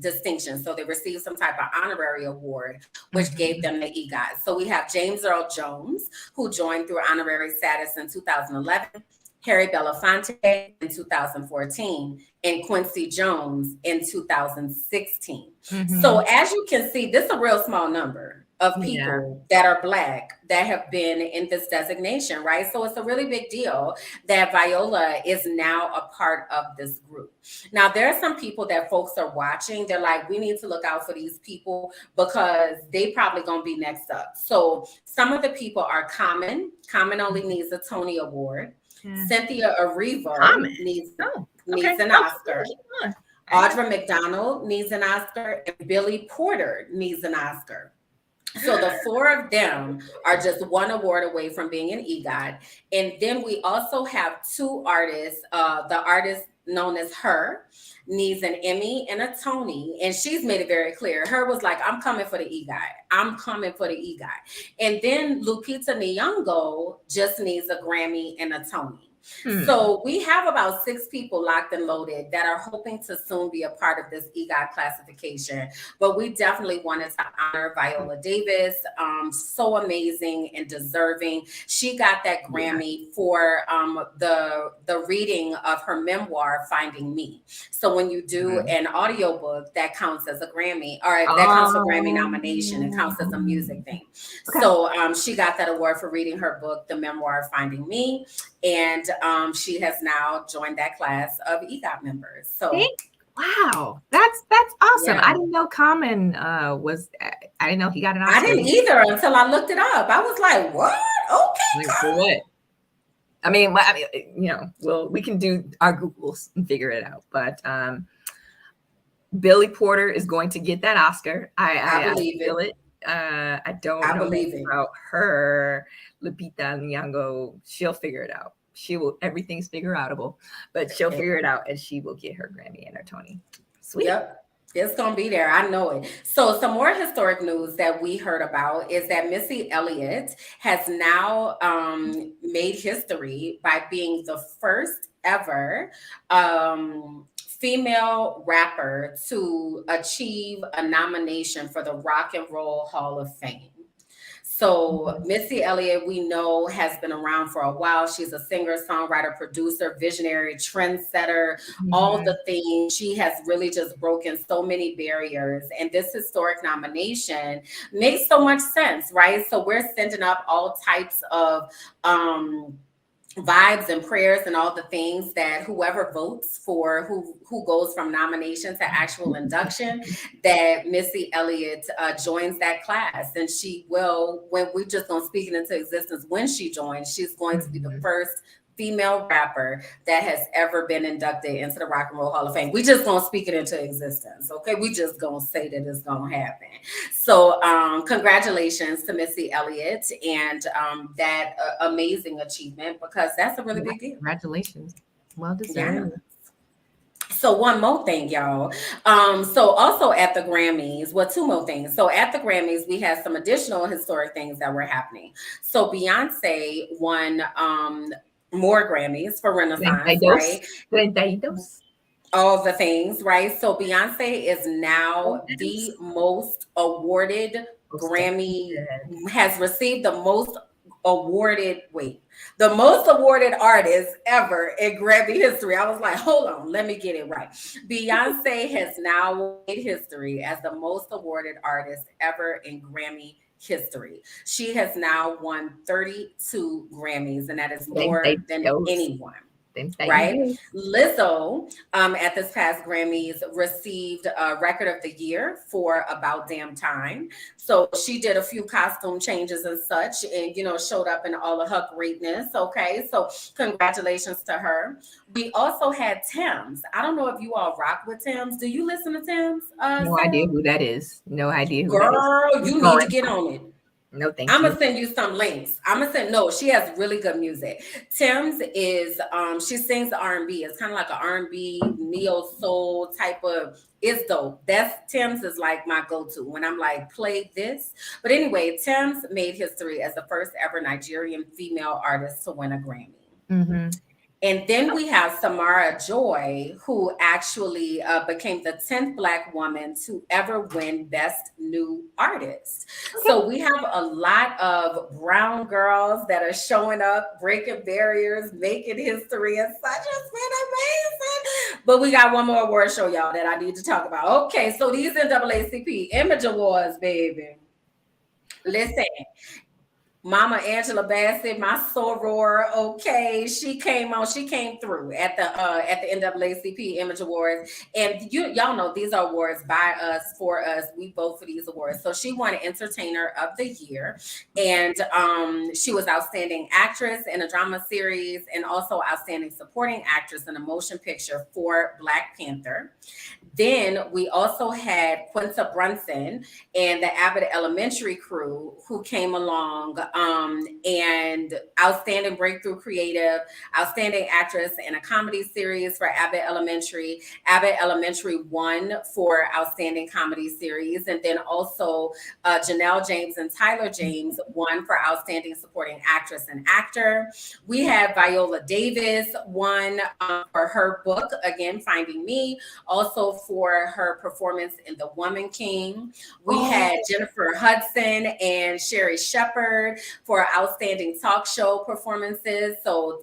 distinction. So they received some type of honorary award, which gave them the EGOT. So we have James Earl Jones, who joined through honorary status in 2011, Harry Belafonte in 2014, and Quincy Jones in 2016. So as you can see, this is a real small number of people that are Black that have been in this designation, right? So it's a really big deal that Viola is now a part of this group. Now, there are some people that folks are watching. They're like, we need to look out for these people because they probably going to be next up. So some of the people are Common. Common only needs a Tony Award. Cynthia Erivo needs an Oscar. Audra McDonald needs an Oscar, and Billy Porter needs an Oscar. So the four of them are just one award away from being an EGOT. And then we also have two artists. The artist known as Her needs an Emmy and a Tony. And she's made it very clear. Her was like, I'm coming for the EGOT. I'm coming for the EGOT. And then Lupita Nyong'o just needs a Grammy and a Tony. So we have about 6 people locked and loaded that are hoping to soon be a part of this EGOT classification. But we definitely wanted to honor Viola Davis. So amazing and deserving. She got that Grammy for the reading of her memoir, Finding Me. So when you do an audiobook, that counts as a Grammy, or that counts as a Grammy nomination. It counts as a music thing. So she got that award for reading her book, the memoir, Finding Me. And she has now joined that class of EGOT members. So wow, that's awesome. I didn't know Common was. I didn't know he got an Oscar. I didn't either until I looked it up. I was like, what? Okay, for what? I mean, you know, well, we can do our Googles and figure it out. But Billy Porter is going to get that Oscar. I believe it. I don't know about her. Lupita Nyong'o, she'll figure it out. She will, everything's figure outable, but she'll figure it out and she will get her Grammy and her Tony. Sweet. Yep. It's going to be there. I know it. So some more historic news that we heard about is that Missy Elliott has now made history by being the first ever female rapper to achieve a nomination for the Rock and Roll Hall of Fame. So Missy Elliott, we know, has been around for a while. She's a singer, songwriter, producer, visionary, trendsetter, all the things. She has really just broken so many barriers. And this historic nomination makes so much sense, right? So we're sending up all types of vibes and prayers and all the things that whoever votes for who goes from nomination to actual induction, that Missy Elliott joins that class. And she will, when we're just going to speak it into existence, when she joins, she's going to be the first female rapper that has ever been inducted into the Rock and Roll Hall of Fame. We just gonna speak it into existence, okay? We just gonna say that it's gonna happen. So congratulations to Missy Elliott and that amazing achievement, because that's a really big deal. Congratulations. Well deserved. Yeah. So one more thing, y'all. So also at the Grammys, well, 2 more things. So at the Grammys, we had some additional historic things that were happening. So Beyonce won more Grammys for Renaissance, right? All the things, right? So Beyonce is now the most awarded Grammy, has received the most awarded, the most awarded artist ever in Grammy history. I was like, hold on, let me get it right. Beyonce has now made history as the most awarded artist ever in Grammy history. She has now won 32 Grammys, and that is more than anyone. Right? Lizzo, at this past Grammys, received a Record of the Year for About Damn Time. So she did a few costume changes and such, and showed up in all of her greatness. Okay, so congratulations to her. We also had Thames. I don't know if you all rock with Thames. Do you listen to Thames? No idea who that is. No idea who Girl, that is. You need to get on it. No, thank you. I'm gonna send you some links. She has really good music. Thames is she sings R&B. It's kind of like an R&B neo soul type of. It's dope. Thames is like my go-to when I'm like, play this. But anyway, Thames made history as the first ever Nigerian female artist to win a Grammy. And then we have Samara Joy, who actually became the 10th Black woman to ever win Best New Artist. Okay. So we have a lot of brown girls that are showing up, breaking barriers, making history, and such has been amazing. But we got one more award show, y'all, that I need to talk about. Okay, so these NAACP Image Awards, baby. Listen, Mama Angela Bassett, my soror, okay, she came through at the NAACP Image Awards, and y'all know these are awards by us, for us. We vote for these awards. So she won Entertainer of the Year, and she was Outstanding Actress in a Drama Series, and also Outstanding Supporting Actress in a Motion Picture for Black Panther. Then we also had Quinta Brunson and the Abbott Elementary crew who came along, and Outstanding Breakthrough Creative, Outstanding Actress in a Comedy Series for Abbott Elementary. Abbott Elementary won for Outstanding Comedy Series. And then also Janelle James and Tyler James won for Outstanding Supporting Actress and Actor. We had Viola Davis won for her book, again, Finding Me, also for her performance in The Woman King. We had Jennifer Hudson and Sherry Shepard for outstanding talk show performances. So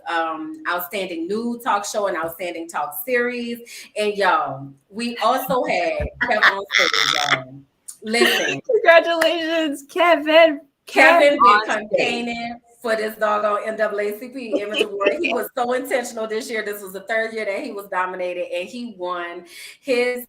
outstanding new talk show and outstanding talk series. And y'all, we also had Kevin on stage, y'all. Listen. Congratulations, Kevin. Kevin been campaigning for this doggone NAACP Image Award. He was so intentional this year. This was the third year that he was nominated, and he won. His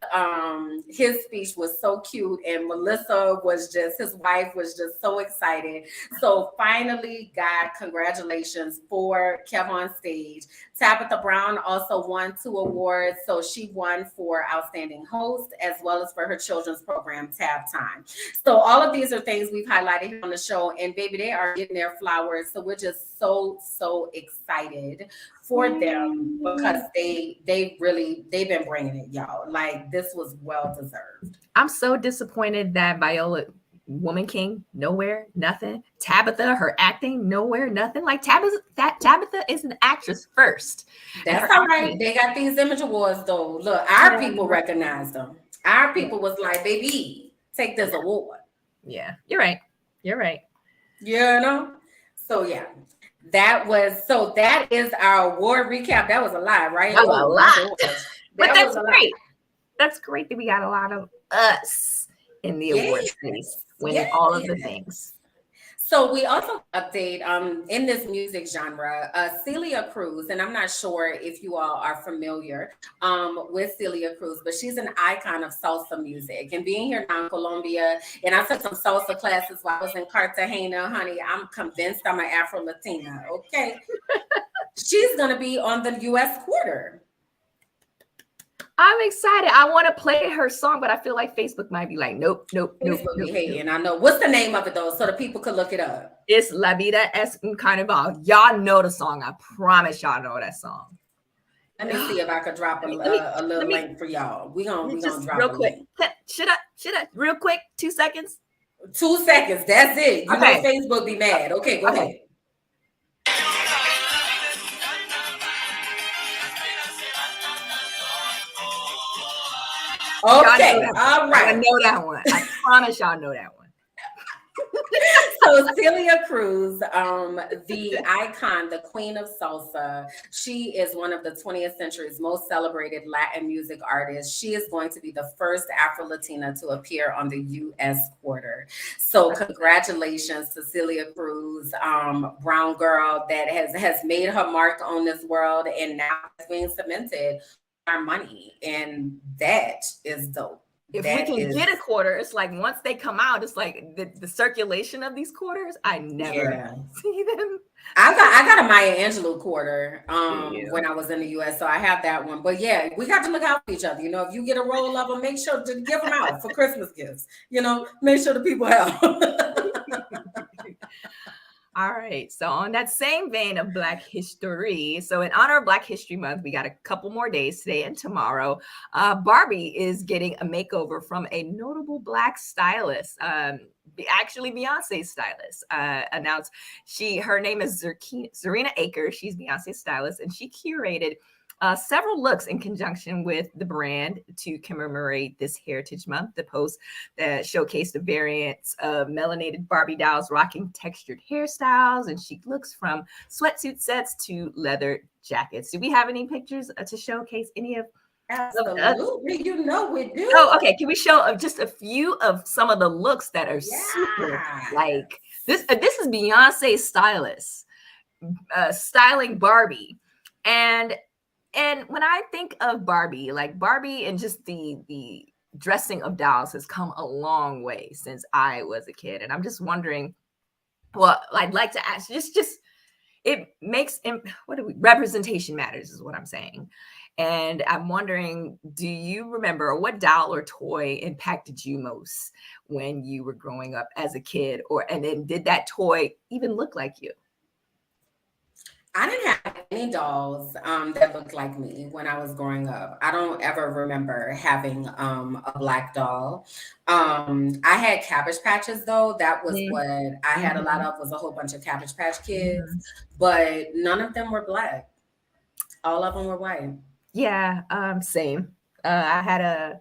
speech was so cute, and Melissa was just, his wife was just so excited. So finally, God, congratulations for Kev on Stage. Tabitha Brown also won 2 awards. So she won for Outstanding Host as well as for her children's program, Tab Time. So all of these are things we've highlighted here on the show, and baby, they are getting their flowers. So we're just so excited for them because they've been bringing it, y'all. Like, this was well deserved. I'm so disappointed that Viola, Woman King, nowhere, nothing. Tabitha, her acting, nowhere, nothing. Like Tabitha is an actress first. That's all right. They got these Image Awards though. Look, our people recognize them. Our people was like, baby, take this award. Yeah, you're right. You're right. You know? So yeah. That is our award recap. That was a lot, right? That was a lot. But that's great. That's great that we got a lot of us in the award space winning all of the things. So we also update in this music genre, Celia Cruz, and I'm not sure if you all are familiar with Celia Cruz, but she's an icon of salsa music. And being here now in Colombia, and I took some salsa classes while I was in Cartagena, honey, I'm convinced I'm an Afro-Latina, okay? She's going to be on the U.S. quarter. I'm excited. I want to play her song, but I feel like Facebook might be like, nope. Facebook be hating. I know. What's the name of it though, so the people could look it up? It's La Vida es un Carnaval. Y'all know the song. I promise y'all know that song. Let me see if I could drop a little link for y'all. We gonna drop real quick. Should I? Real quick. 2 seconds. 2 seconds. That's it. You Okay. know Facebook be mad. Okay, go ahead. Okay, all right. I know that one. I promise y'all know that one. So Celia Cruz, the icon, the queen of salsa, she is one of the 20th century's most celebrated Latin music artists. She is going to be the first Afro-Latina to appear on the U.S. quarter. So congratulations to Celia Cruz, brown girl that has made her mark on this world and now is being cemented our money, and that is dope. If we can get a quarter, it's like once they come out, it's like the circulation of these quarters. I never see them. I got a Maya Angelou quarter when I was in the US, so I have that one. But yeah, we got to look out for each other. You know, if you get a roll of them, make sure to give them out for Christmas gifts. You know, make sure the people have. All right. So on that same vein of Black history, so in honor of Black History Month, we got a couple more days today and tomorrow. Barbie is getting a makeover from a notable Black stylist. Actually, Beyonce's stylist announced her name is Zarina Akers. She's Beyonce's stylist, and she curated several looks in conjunction with the brand to commemorate this Heritage Month. The post that showcased the variants of melanated Barbie dolls rocking textured hairstyles and chic looks from sweatsuit sets to leather jackets. Do we have any pictures to showcase any of? Absolutely, you know we do. Oh, okay. Can we show just a few of some of the looks that are super like this? This is Beyonce's stylist styling Barbie, and when I think of Barbie, like Barbie and just the dressing of dolls has come a long way since I was a kid. And I'm just wondering, well, I'd like to ask, just it makes representation matters is what I'm saying. And I'm wondering, do you remember what doll or toy impacted you most when you were growing up as a kid? And then did that toy even look like you? I didn't have any dolls that looked like me when I was growing up. I don't ever remember having a black doll. I had Cabbage Patches though. That was what I had a lot of, was a whole bunch of Cabbage Patch Kids, but none of them were black. All of them were white. Yeah, same. I had a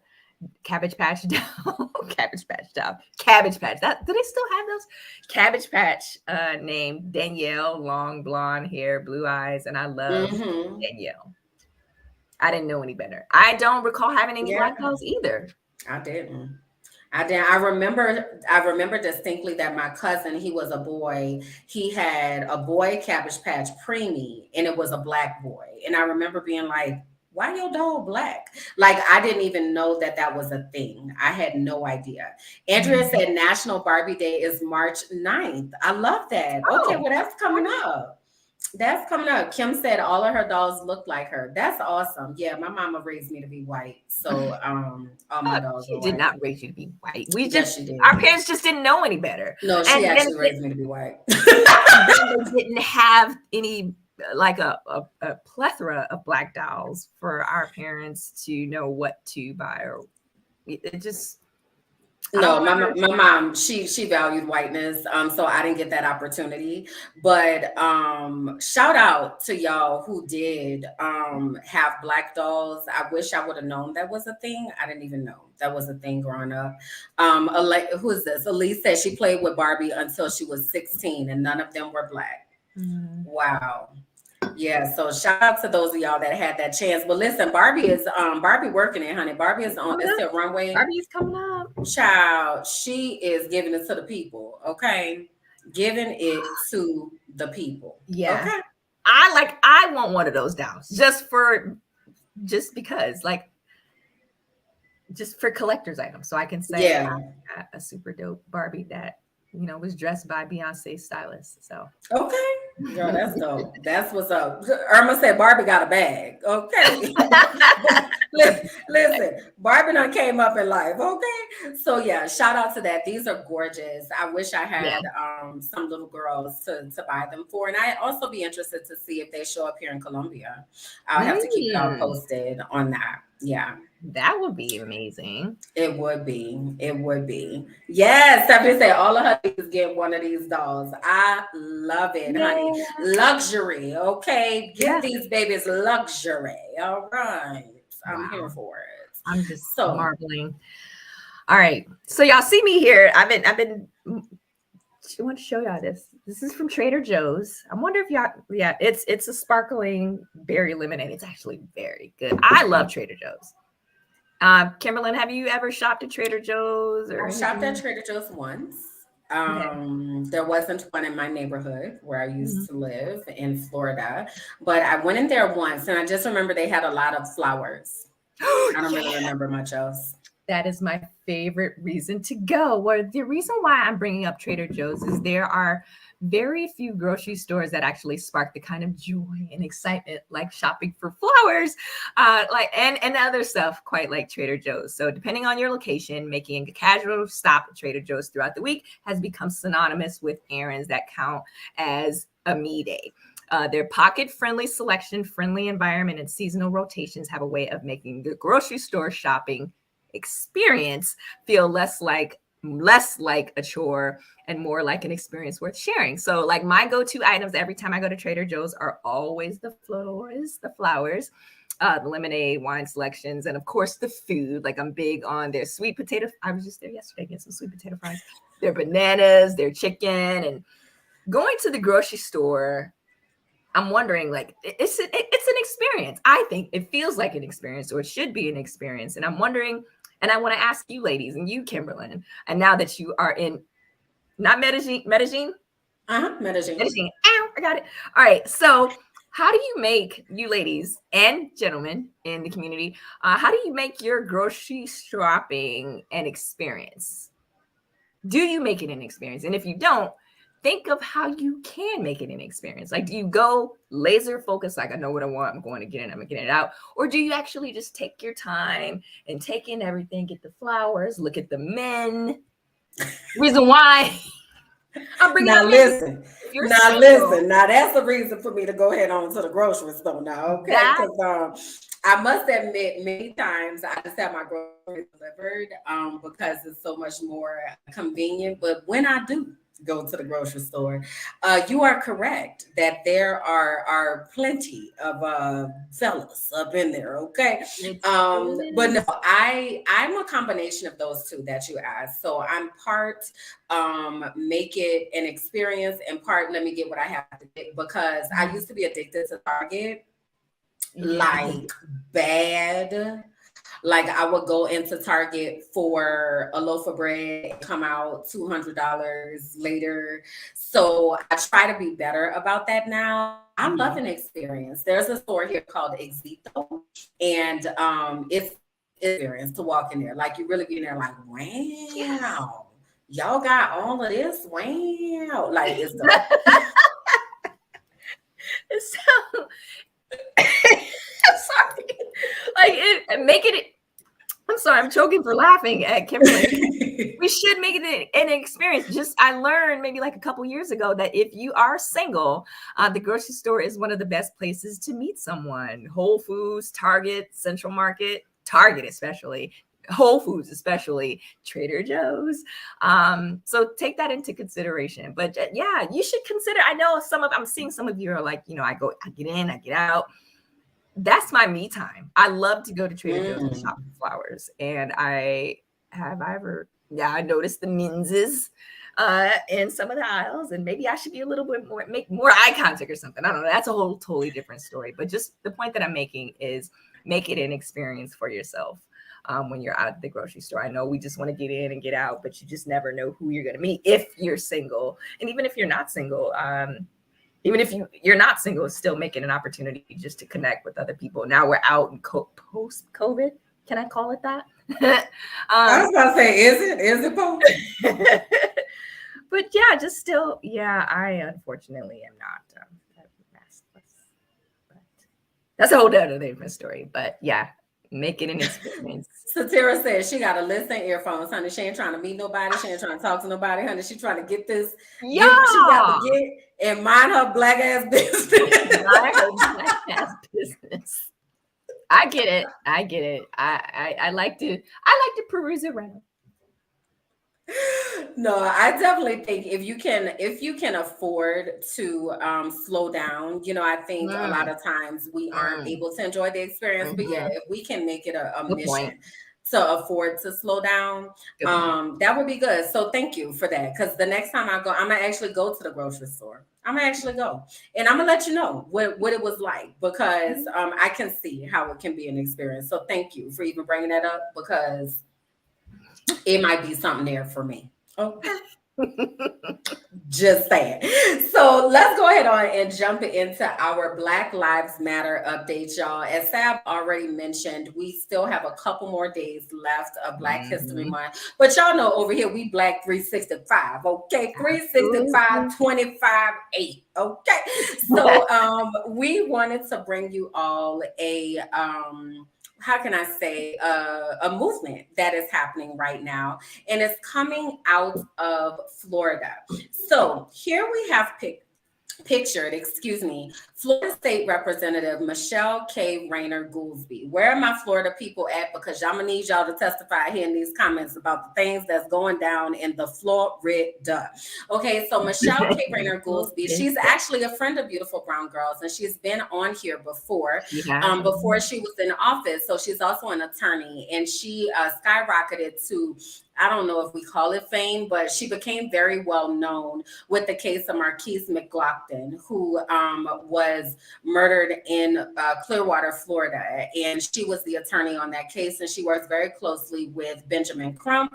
Cabbage Patch doll. Cabbage Patch doll. Cabbage Patch. Do they still have those? Cabbage Patch named Danielle, long blonde hair, blue eyes, and I love Danielle. I didn't know any better. I don't recall having any black dolls either. I didn't. I remember distinctly that my cousin, he was a boy. He had a boy Cabbage Patch preemie, and it was a black boy. And I remember being like, why your doll black? Like, I didn't even know that was a thing. I had no idea. Andrea said National Barbie Day is March 9th. I love that. Okay, well, that's coming up. That's coming up. Kim said all of her dolls look like her. That's awesome. Yeah, my mama raised me to be white. So all my dolls she did not raise you to be white. Did. Our parents just didn't know any better. No, she actually raised me to be white. They didn't have any like a plethora of black dolls for our parents to know what to buy, or it just no, my mom, she valued whiteness, so I didn't get that opportunity. But shout out to y'all who did have black dolls. I wish I would have known that was a thing. I didn't even know that was a thing growing up. Who is this? Elise said she played with Barbie until she was 16, and none of them were black. Wow. Yeah, so shout out to those of y'all that had that chance. But listen, Barbie is Barbie working it, honey. Barbie is on this runway. Barbie's coming up. Child, she is giving it to the people. Okay, giving it to the people. Yeah. Okay. I want one of those dolls just because, like, just for collector's items, so I can say I got a super dope Barbie that was dressed by Beyonce's stylist. So okay, girl, that's dope. That's what's up. Irma said Barbie got a bag. Okay. Listen, Barbie done came up in life. Okay. So yeah, shout out to that. These are gorgeous. I wish I had some little girls to buy them for. And I'd also be interested to see if they show up here in Columbia. I'll have to keep y'all posted on that. Yeah. That would be amazing. It would be. It would be. Yes, Stephanie said all of her is get one of these dolls. I love it, honey. Luxury. Okay. Give these babies luxury. All right. I'm here for it. I'm just marveling. All right. So y'all see me here. I want to show y'all this. This is from Trader Joe's. I wonder if y'all, it's a sparkling berry lemonade. It's actually very good. I love Trader Joe's. Kimberland, have you ever shopped at Trader Joe's? I shopped at Trader Joe's once. There wasn't one in my neighborhood where I used to live in Florida, but I went in there once, and I just remember they had a lot of flowers. I don't really remember much else. That is my favorite reason to go. Or the reason why I'm bringing up Trader Joe's is there are very few grocery stores that actually spark the kind of joy and excitement like shopping for flowers, and other stuff, quite like Trader Joe's. So depending on your location, making a casual stop at Trader Joe's throughout the week has become synonymous with errands that count as a me day. Their pocket-friendly selection, friendly environment, and seasonal rotations have a way of making the grocery store shopping experience feel less like a chore and more like an experience worth sharing. So like my go-to items every time I go to Trader Joe's are always the flowers, the lemonade, wine selections, and of course the food. Like I'm big on their sweet potato. I was just there yesterday getting some sweet potato fries, their bananas, their chicken. And going to the grocery store, I'm wondering, like, it's an experience. I think it feels like an experience, or it should be an experience. And I'm wondering, and I want to ask you ladies and you, Kimberland, and now that you are in, not Medellin. Medellin. Ow, I got it. All right. So how do you make, you ladies and gentlemen in the community, how do you make your grocery shopping an experience? Do you make it an experience? And if you don't, think of how you can make it an experience. Like, do you go laser focused? Like, I know what I want. I'm going to get it. I'm going to get it out. Or do you actually just take your time and take in everything, get the flowers, look at the men? Reason why I'm bringing now up listen. Now that's a reason for me to go ahead on to the grocery store now. Okay. Because I must admit, many times I just have my groceries delivered because it's so much more convenient. But when I do go to the grocery store, you are correct that there are plenty of sellers up in there. Okay. But no, I'm a combination of those two that you asked. So I'm part make it an experience, and part let me get what I have to get, because I used to be addicted to Target like bad. Like I would go into Target for a loaf of bread and come out $200 later. So I try to be better about that now. I love an experience. There's a store here called Exito, and it's experience to walk in there. Like you really be in there like, wow, y'all got all of this. Wow, like it's dope. So I'm sorry. Like making it. I'm sorry, I'm choking for laughing at Kimberly. We should make it an experience. Just I learned maybe like a couple years ago that if you are single, the grocery store is one of the best places to meet someone. Whole Foods, Target, Central Market, Target especially, Whole Foods especially, Trader Joe's. So take that into consideration. But yeah, you should consider. I know I'm seeing some of you are like, I get in, I get out. That's my me time. I love to go to Trader Joe's and shop for flowers. And I noticed the menses in some of the aisles, and maybe I should be a little bit more, make more eye contact or something. I don't know. That's a whole totally different story. But just the point that I'm making is make it an experience for yourself when you're out at the grocery store. I know we just want to get in and get out, but you just never know who you're going to meet if you're single. And even if you're not single, even if you're not single, it's still making an opportunity just to connect with other people. Now we're out in post-COVID. Can I call it that? I was about to say, is it post? But yeah, just still, I unfortunately am not maskless. But that's a whole other different story. But yeah, make it an experience. Satira says she got to listen earphones, honey. She ain't trying to meet nobody. She ain't trying to talk to nobody, honey. She trying to get this. Yeah. Get what she got to get and mind her black ass business. Mind her black ass business. I get it. I like to peruse around. No, I definitely think if you can afford to slow down, I think a lot of times we aren't able to enjoy the experience. But yeah, if we can make it a mission to afford to slow down, that would be good. So thank you for that. Because the next time I go, I'm gonna actually go to the grocery store. I'm gonna actually go, and I'm gonna let you know what it was like, because I can see how it can be an experience. So thank you for even bringing that up, because it might be something there for me. Okay. Just saying. So let's go ahead on and jump into our Black Lives Matter update, y'all. As Sab already mentioned, we still have a couple more days left of Black History Month. But y'all know over here, we Black 365, okay? 365, 25, 8, okay? So we wanted to bring you all a how can I say, a movement that is happening right now, and it's coming out of Florida. So here we have pictured, Florida State Representative Michelle K. Rayner Goolsby. Where are my Florida people at? Because y'all gonna need y'all to testify here in these comments about the things that's going down in the Florida. Okay, so Michelle K. Rayner Goolsby, she's actually a friend of Beautiful Brown Girls, and she's been on here before, before she was in office. So she's also an attorney, and she skyrocketed to, I don't know if we call it fame, but she became very well known with the case of Marquise McLaughlin, who was murdered in Clearwater, Florida. And she was the attorney on that case, and she works very closely with Benjamin Crump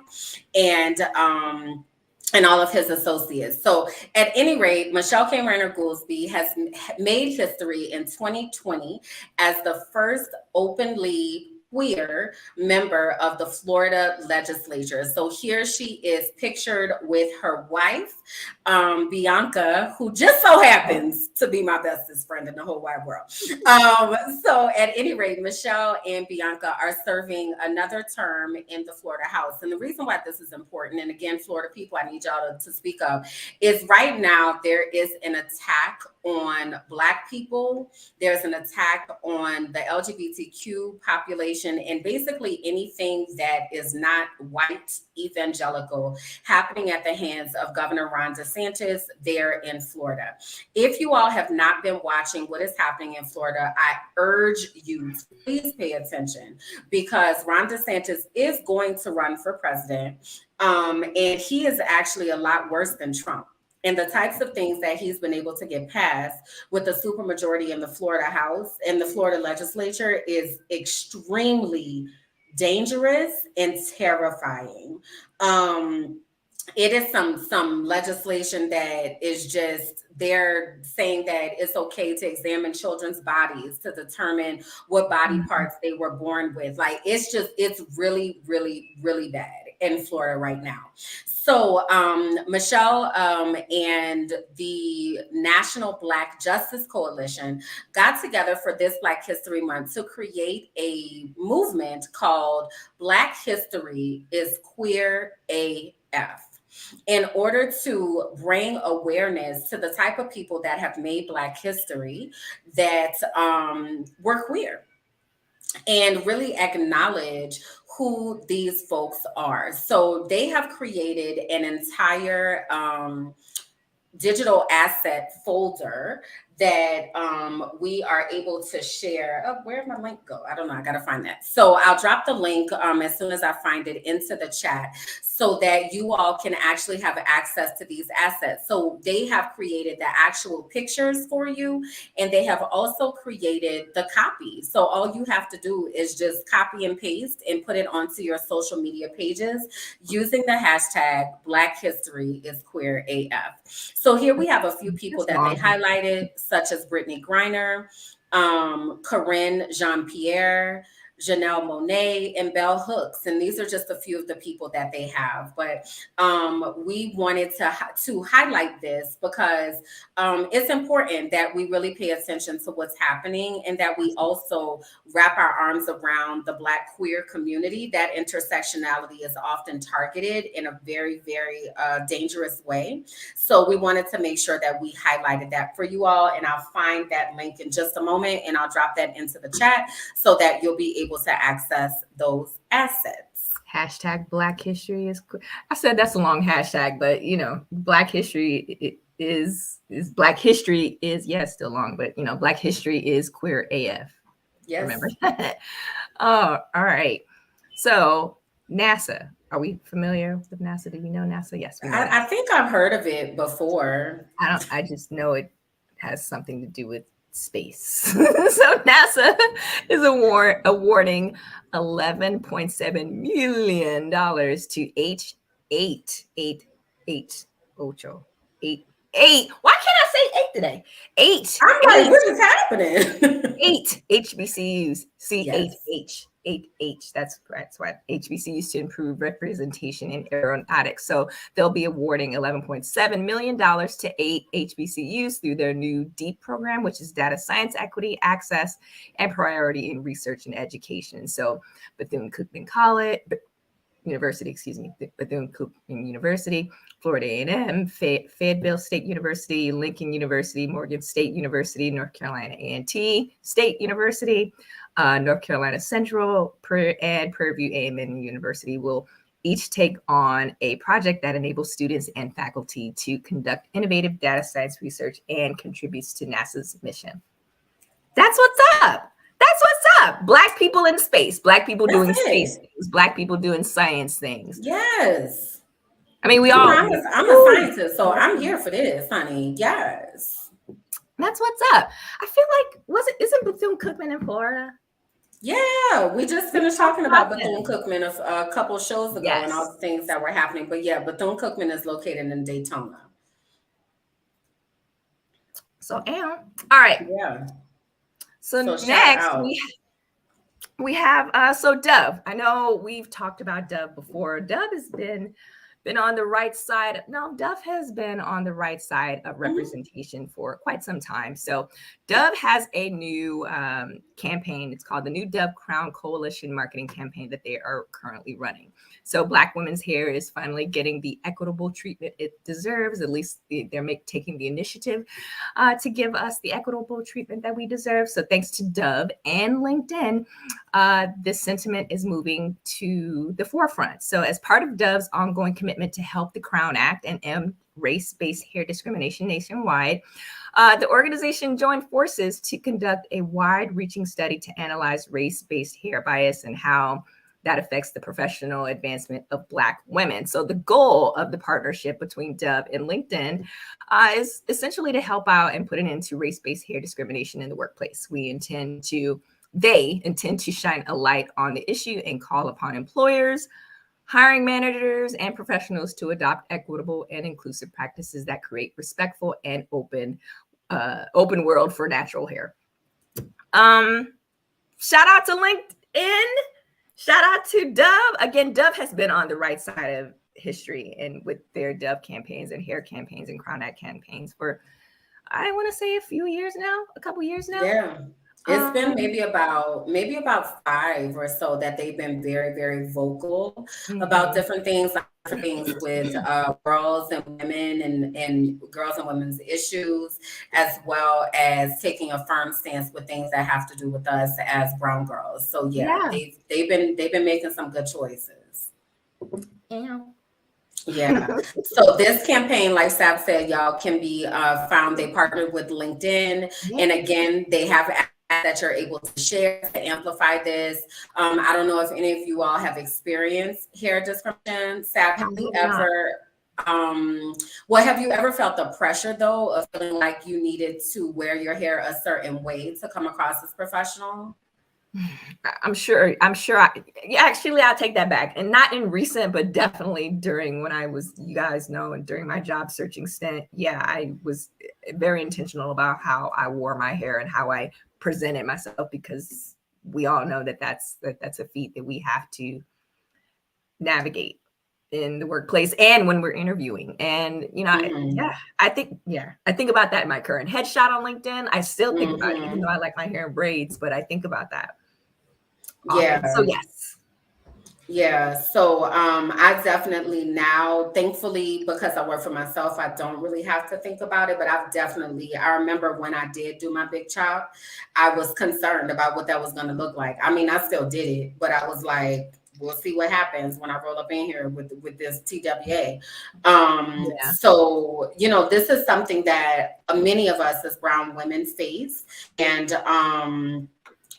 and all of his associates. So at any rate, Michelle K. Rayner Goolsby has made history in 2020 as the first openly queer member of the Florida legislature. So here she is pictured with her wife, Bianca, who just so happens to be my bestest friend in the whole wide world. So at any rate, Michelle and Bianca are serving another term in the Florida House. And the reason why this is important, and again, Florida people, I need y'all to speak up, is right now there is an attack on Black people. There's an attack on the LGBTQ population, and basically anything that is not white evangelical happening at the hands of Governor Ron DeSantis there in Florida. If you all have not been watching what is happening in Florida, I urge you to please pay attention, because Ron DeSantis is going to run for president, and he is actually a lot worse than Trump. And the types of things that he's been able to get passed with the supermajority in the Florida House and the Florida legislature is extremely dangerous and terrifying. It is some legislation that is just, they're saying that it's okay to examine children's bodies to determine what body parts they were born with. Like, it's really, really, really bad in Florida right now. So Michelle and the National Black Justice Coalition got together for this Black History Month to create a movement called Black History is Queer AF, in order to bring awareness to the type of people that have made Black history that were queer, and really acknowledge who these folks are. So they have created an entire digital asset folder that we are able to share. Oh, where'd my link go? I don't know. I got to find that. So I'll drop the link as soon as I find it into the chat, so that you all can actually have access to these assets. So they have created the actual pictures for you, and they have also created the copy. So all you have to do is just copy and paste and put it onto your social media pages using the hashtag Black History is Queer AF. So here we have a few people that they highlighted, such as Brittany Griner, Corinne Jean-Pierre, Janelle Monáe, and Bell Hooks. And these are just a few of the people that they have. But we wanted to highlight this because it's important that we really pay attention to what's happening, and that we also wrap our arms around the Black queer community. That intersectionality is often targeted in a very, very dangerous way. So we wanted to make sure that we highlighted that for you all. And I'll find that link in just a moment, and I'll drop that into the chat so that you'll be able to access those assets. Hashtag Black History is queer. I said that's a long hashtag, but you know, Black History is Black History is, yes, still long, but you know, Black History is Queer AF. Yes. Remember that? Oh, all right. So NASA, are we familiar with NASA? Do we know NASA? Yes, we know I think I've heard of it before. I just know it has something to do with space. So NASA is awarding $11.7 million to H888 ocho, eight, eight. Why can't I say eight today? Eight, I'm like, what is happening? eight HBCUs. See, Yes. eight H. That's why HBCUs to improve representation in aeronautics. So they'll be awarding $11.7 million to 8 HBCUs through their new DEEP program, which is Data Science Equity, Access, and Priority in Research and Education. So Bethune-Cookman College, Bethune-Cookman University, Florida A&M, Fayetteville State University, Lincoln University, Morgan State University, North Carolina A&T State University, North Carolina Central, and Prairie View A&M University will each take on a project that enables students and faculty to conduct innovative data science research and contributes to NASA's mission. That's what's up. That's what's up. Black people in space, Black people doing space things, Black people doing science things. Yes. I mean, we all. I'm a scientist, so I'm here for this, honey. Yes. That's what's up. I feel like, isn't Bethune-Cookman in Florida? Yeah, we just finished talking about Bethune-Cookman a couple shows ago and all the things that were happening. But yeah, Bethune-Cookman is located in Daytona. So, all right. Yeah. So next we have so Dove. I know we've talked about Dove before. Dove has been on the right side. No, Dove has been on the right side of representation for quite some time. So Dove has a new campaign. It's called the New Dove Crown Coalition Marketing Campaign that they are currently running. So Black women's hair is finally getting the equitable treatment it deserves. At least they're taking the initiative to give us the equitable treatment that we deserve. So thanks to Dove and LinkedIn, this sentiment is moving to the forefront. So as part of Dove's ongoing commitment to help the Crown Act and end race-based hair discrimination nationwide, the organization joined forces to conduct a wide-reaching study to analyze race-based hair bias and how that affects the professional advancement of Black women. So the goal of the partnership between Dove and LinkedIn is essentially to help out and put an end to race-based hair discrimination in the workplace. They intend to shine a light on the issue and call upon employers, hiring managers, and professionals to adopt equitable and inclusive practices that create respectful and open world for natural hair. Shout out to LinkedIn. Shout out to Dove. Again, Dove has been on the right side of history and with their Dove campaigns and hair campaigns and Crown Act campaigns for, I want to say a couple years now. Yeah. It's been maybe about 5 or so that they've been very, very vocal about different things with girls and women and girls and women's issues, as well as taking a firm stance with things that have to do with us as brown girls. So they've been making some good choices. Yeah. So this campaign, like Sab said, y'all, can be found. They partnered with LinkedIn, and again, they have that you're able to share to amplify this. I don't know if any of you all have experienced hair discrimination. Sab, have you ever felt the pressure though of feeling like you needed to wear your hair a certain way to come across as professional? I'm sure. Actually, I'll take that back. And not in recent, but definitely during when I was, you guys know, and during my job searching stint, I was very intentional about how I wore my hair and how I presented myself, because we all know that's a feat that we have to navigate in the workplace and when we're interviewing. And I think about that in my current headshot on LinkedIn. I still think about it, even though I like my hair in braids, but I think about that. So yes. Yeah. So I definitely now, thankfully, because I work for myself, I don't really have to think about it. But I remember when I did do my big chop, I was concerned about what that was going to look like. I mean, I still did it, but I was like, we'll see what happens when I roll up in here with this TWA. So, this is something that many of us as brown women face. And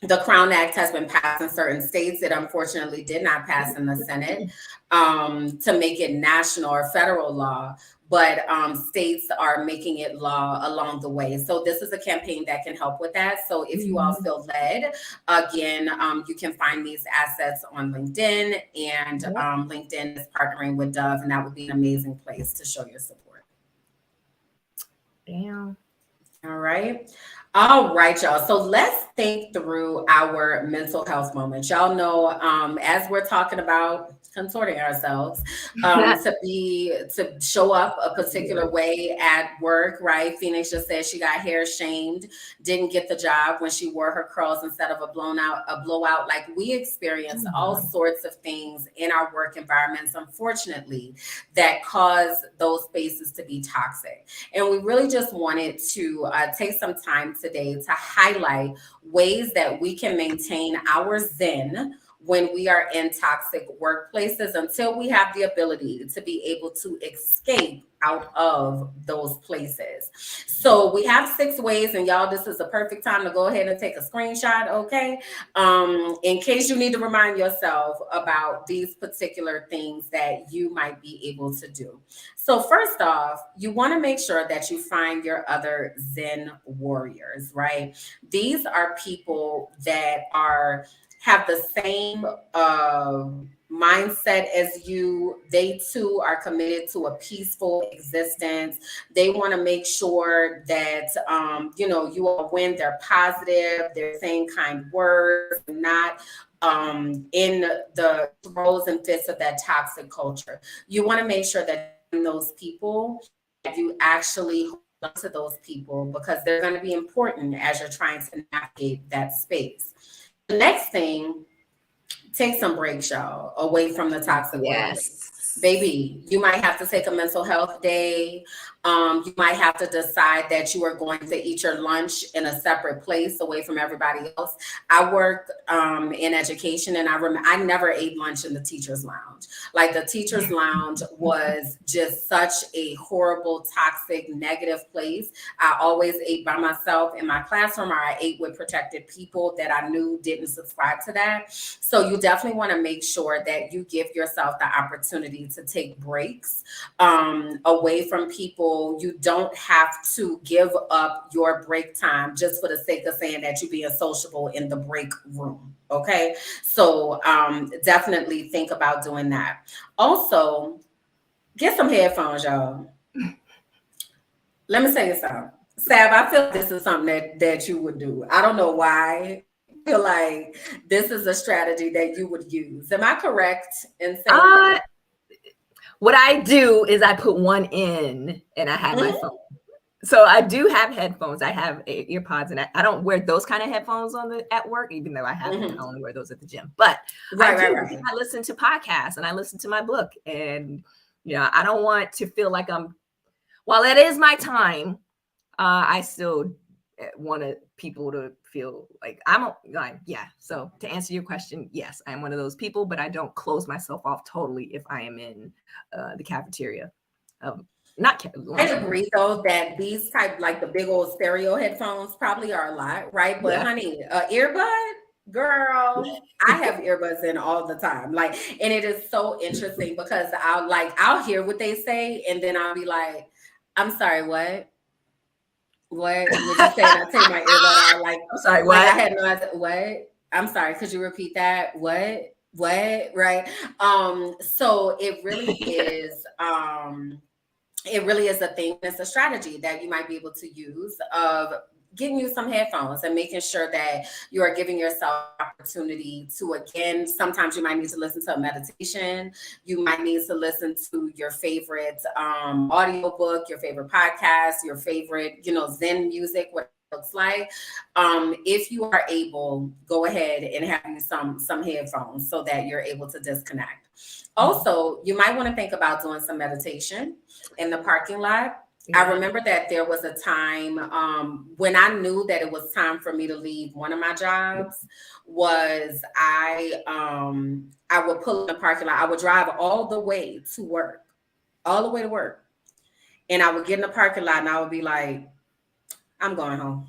the Crown Act has been passed in certain states. It unfortunately did not pass in the Senate to make it national or federal law, but states are making it law along the way. So this is a campaign that can help with that. So if you all feel led, again, you can find these assets on LinkedIn, and LinkedIn is partnering with Dove, and that would be an amazing place to show your support. Damn. All right. All right, y'all. So let's think through our mental health moments. Y'all know, as we're talking about contorting ourselves, to show up a particular way at work, right? Phoenix just said she got hair shamed, didn't get the job when she wore her curls instead of a blowout. Like, we experience all sorts of things in our work environments, unfortunately, that cause those spaces to be toxic. And we really just wanted to take some time today to highlight ways that we can maintain our zen when we are in toxic workplaces until we have the ability to be able to escape out of those places. So we have 6 ways, and y'all, this is the perfect time to go ahead and take a screenshot, okay? In case you need to remind yourself about these particular things that you might be able to do. So first off, you want to make sure that you find your other Zen warriors, right? These are people that have the same mindset as you. They too are committed to a peaceful existence. They want to make sure that you all win. They're positive. They're saying kind words, not in the throes and fits of that toxic culture. You want to make sure that those people, that you actually hold on to those people, because they're going to be important as you're trying to navigate that space. The next thing, take some breaks, y'all, away from the toxic workplace. Baby, you might have to take a mental health day. You might have to decide that you are going to eat your lunch in a separate place away from everybody else. I work in education, and I never ate lunch in the teacher's lounge. Like, the teacher's lounge was just such a horrible, toxic, negative place. I always ate by myself in my classroom, or I ate with protected people that I knew didn't subscribe to that. So you definitely want to make sure that you give yourself the opportunity to take breaks away from people. You don't have to give up your break time just for the sake of saying that you're being sociable in the break room. Okay. So definitely think about doing that. Also, get some headphones, y'all. Let me say something. Sab, I feel this is something that you would do. I don't know why. I feel like this is a strategy that you would use. Am I correct in saying that? What I do is I put one in and I have my phone. So I do have headphones. I have ear pods, and I don't wear those kind of headphones at work, even though I have them. I only wear those at the gym. But I listen to podcasts and I listen to my book. And, I don't want to feel like while it is my time, I still want people to feel like So to answer your question, yes, I'm one of those people, but I don't close myself off totally if I am in the cafeteria. I agree, though, that these type, like the big old stereo headphones, probably are a lot, right? But honey, earbud, girl, I have earbuds in all the time. Like, and it is so interesting because I'll hear what they say, and then I'll be like, I'm sorry, what? What would you say? And I take my earbud out, like, I'm sorry, what? Like, I had no idea. What? I'm sorry. Could you repeat that? What? Right. So it really is. It really is a thing. It's a strategy that you might be able to use of getting you some headphones and making sure that you are giving yourself opportunity to, again, sometimes you might need to listen to a meditation. You might need to listen to your favorite audiobook, your favorite podcast, your favorite, Zen music, what it looks like. If you are able, go ahead and have you some headphones so that you're able to disconnect. Also, you might want to think about doing some meditation in the parking lot. I remember that there was a time when I knew that it was time for me to leave. One of my jobs was I would pull in the parking lot. I would drive all the way to work. And I would get in the parking lot and I would be like, I'm going home.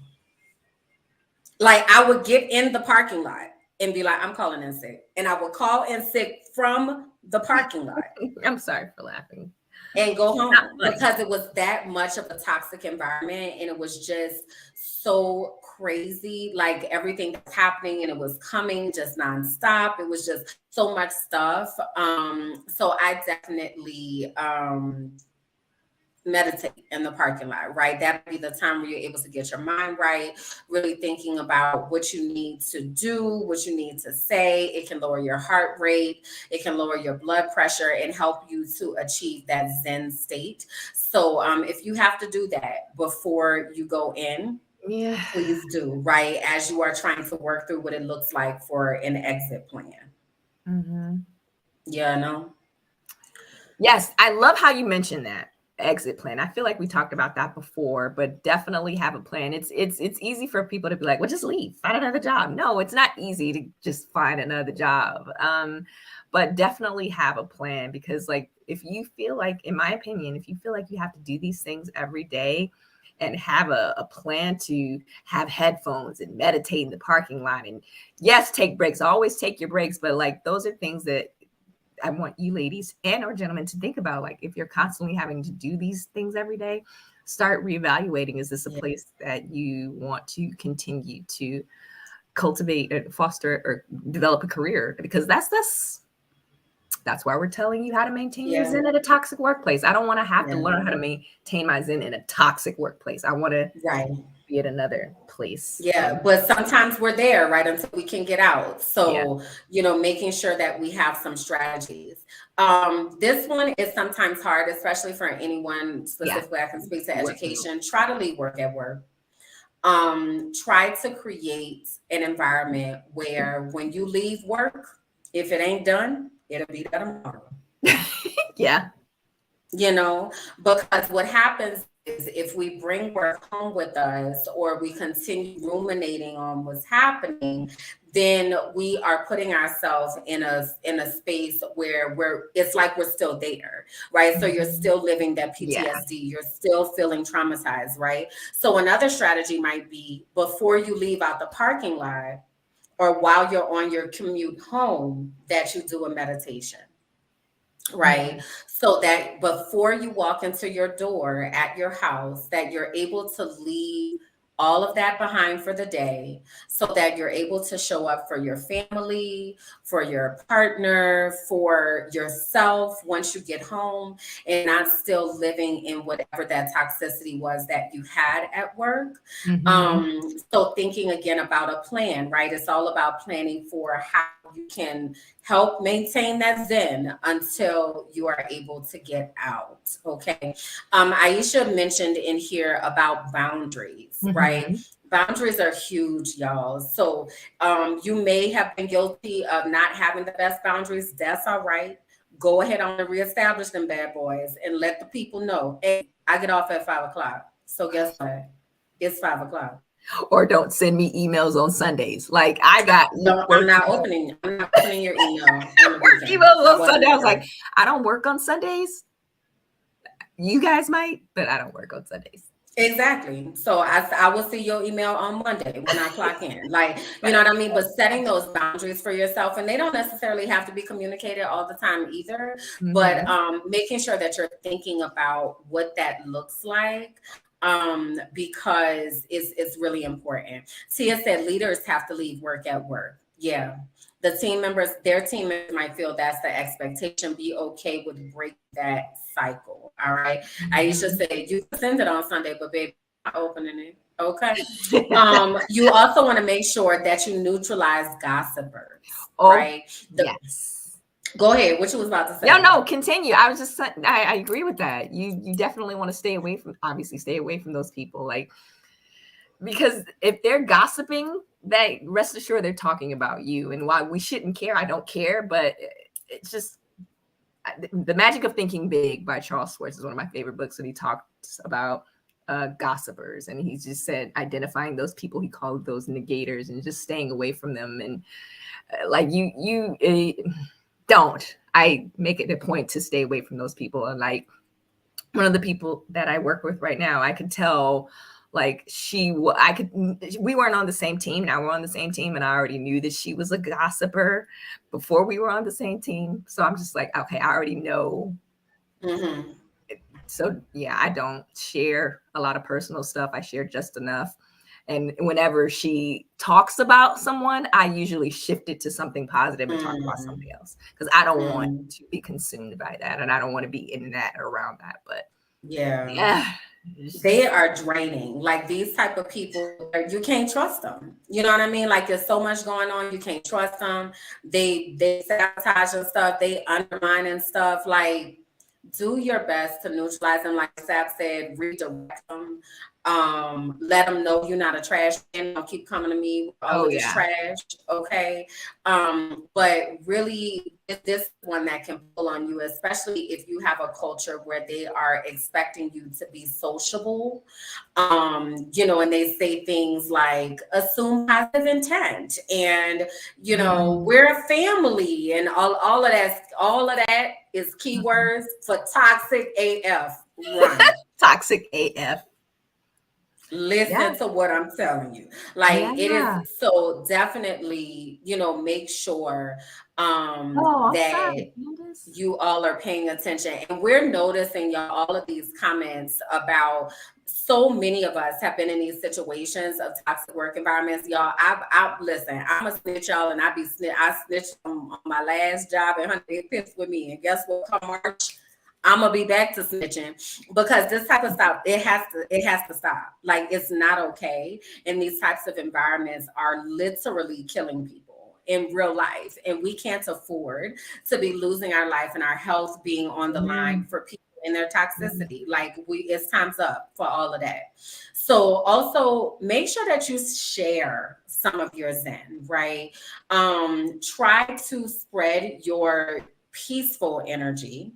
Like, I would get in the parking lot and be like, I'm calling in sick. And I would call in sick from the parking lot. I'm sorry for laughing. And go home, because it was that much of a toxic environment, and it was just so crazy, like everything that's happening, and it was coming just nonstop. It was just so much stuff. So I definitely meditate in the parking lot, right? That'd be the time where you're able to get your mind right, really thinking about what you need to do, what you need to say. It can lower your heart rate, it can lower your blood pressure, and help you to achieve that Zen state. So if you have to do that before you go in, Yeah. please do, right? As you are trying to work through what it looks like for an exit plan. Mm-hmm. Yeah, no. Yes, I love how you mentioned that exit plan. I feel like we talked about that before, but definitely have a plan. It's easy for people to be like, well, just leave, find another job. No, it's not easy to just find another job. But definitely have a plan, because like if you feel like, in my opinion, if you feel like you have to do these things every day and have a plan to have headphones and meditate in the parking lot, and yes, take breaks, always take your breaks, but like those are things that I want you ladies and or gentlemen to think about. Like if you're constantly having to do these things every day, start reevaluating. Is this a place that you want to continue to cultivate and foster or develop a career? Because that's why we're telling you how to maintain your zen at a toxic workplace. I don't want to have to learn how to maintain my zen in a toxic workplace. I want to be at another place. Yeah, but sometimes we're there, right, until we can get out. So, you know, making sure that we have some strategies. This one is sometimes hard, especially for anyone specifically. I can speak to education. Try to leave work at work. Try to create an environment where when you leave work, if it ain't done, it'll be done tomorrow. Yeah. You know, because what happens is if we bring work home with us or we continue ruminating on what's happening, then we are putting ourselves in a space where it's like we're still there, right? So you're still living that PTSD, you're still feeling traumatized, right? So another strategy might be before you leave out the parking lot or while you're on your commute home, that you do a meditation. Right. So that before you walk into your door at your house, that you're able to leave all of that behind for the day so that you're able to show up for your family, for your partner, for yourself once you get home, and not still living in whatever that toxicity was that you had at work. So thinking again about a plan, right? It's all about planning for how you can help maintain that zen until you are able to get out. Okay. Aisha mentioned in here about boundaries, right? Boundaries are huge, y'all. So you may have been guilty of not having the best boundaries. That's all right. Go ahead on and reestablish them bad boys and let the people know, hey, I get off at 5 o'clock. So guess what? It's 5 o'clock. Or don't send me emails on Sundays. Like I got no, I'm not opening your email on the weekend. Emails on Sunday. I was like, I don't work on Sundays. You guys might, but I don't work on Sundays. Exactly. So I will see your email on Monday when I clock in. Like, you know what I mean? But setting those boundaries for yourself, and they don't necessarily have to be communicated all the time either, but making sure that you're thinking about what that looks like. Because it's really important. Tia said leaders have to leave work at work. Yeah. Their team members might feel that's the expectation. Be okay with break that cycle. All right. Aisha said you can send it on Sunday, but baby, I'm not opening it. Okay. You also want to make sure that you neutralize gossipers. Right. Yes. Go ahead. What you was about to say? No, continue. I was just I agree with that. You definitely want to stay away from those people. Like, because if they're gossiping, that rest assured they're talking about you. And while we shouldn't care, I don't care, but it's just The Magic of Thinking Big by Charles Schwartz is one of my favorite books, and he talks about gossipers, and he just said identifying those people, he called those negators, and just staying away from them. And like don't. I make it a point to stay away from those people. And like one of the people that I work with right now, I could tell like we weren't on the same team. Now we're on the same team, and I already knew that she was a gossiper before we were on the same team. So I'm just like, okay, I already know. So yeah, I don't share a lot of personal stuff. I share just enough. And whenever she talks about someone, I usually shift it to something positive and talk about something else, because I don't want to be consumed by that, and I don't want to be in that or around that. But Yeah. Yeah. They are draining. Like these type of people, you can't trust them. You know what I mean? Like there's so much going on, you can't trust them. They sabotage and stuff. They undermine and stuff. Like do your best to neutralize them. Like Sab said, redirect them. Let them know you're not a trash can. Don't keep coming to me with all Oh of this yeah. trash. Okay. But really, this one that can pull on you, especially if you have a culture where they are expecting you to be sociable, and they say things like assume positive intent and we're a family and all of that is keywords for toxic AF. Run. Toxic AF. Yeah. Listen to what I'm telling you. Like it is Yeah. so definitely, make sure Oh, I'm sorry, that Candace. you all are paying attention. And we're noticing y'all all of these comments about so many of us have been in these situations of toxic work environments. Y'all, I listen, I'm a snitch, y'all, and I snitched on my last job and honey, they pissed with me. And guess what? Come March, I'm gonna be back to snitching because this type of stuff, it has to stop. Like it's not okay. And these types of environments are literally killing people in real life. And we can't afford to be losing our life and our health being on the line Mm, for people in their mm. toxicity. Like it's time's up for all of that. So also make sure that you share some of your zen, right? Try to spread your peaceful energy.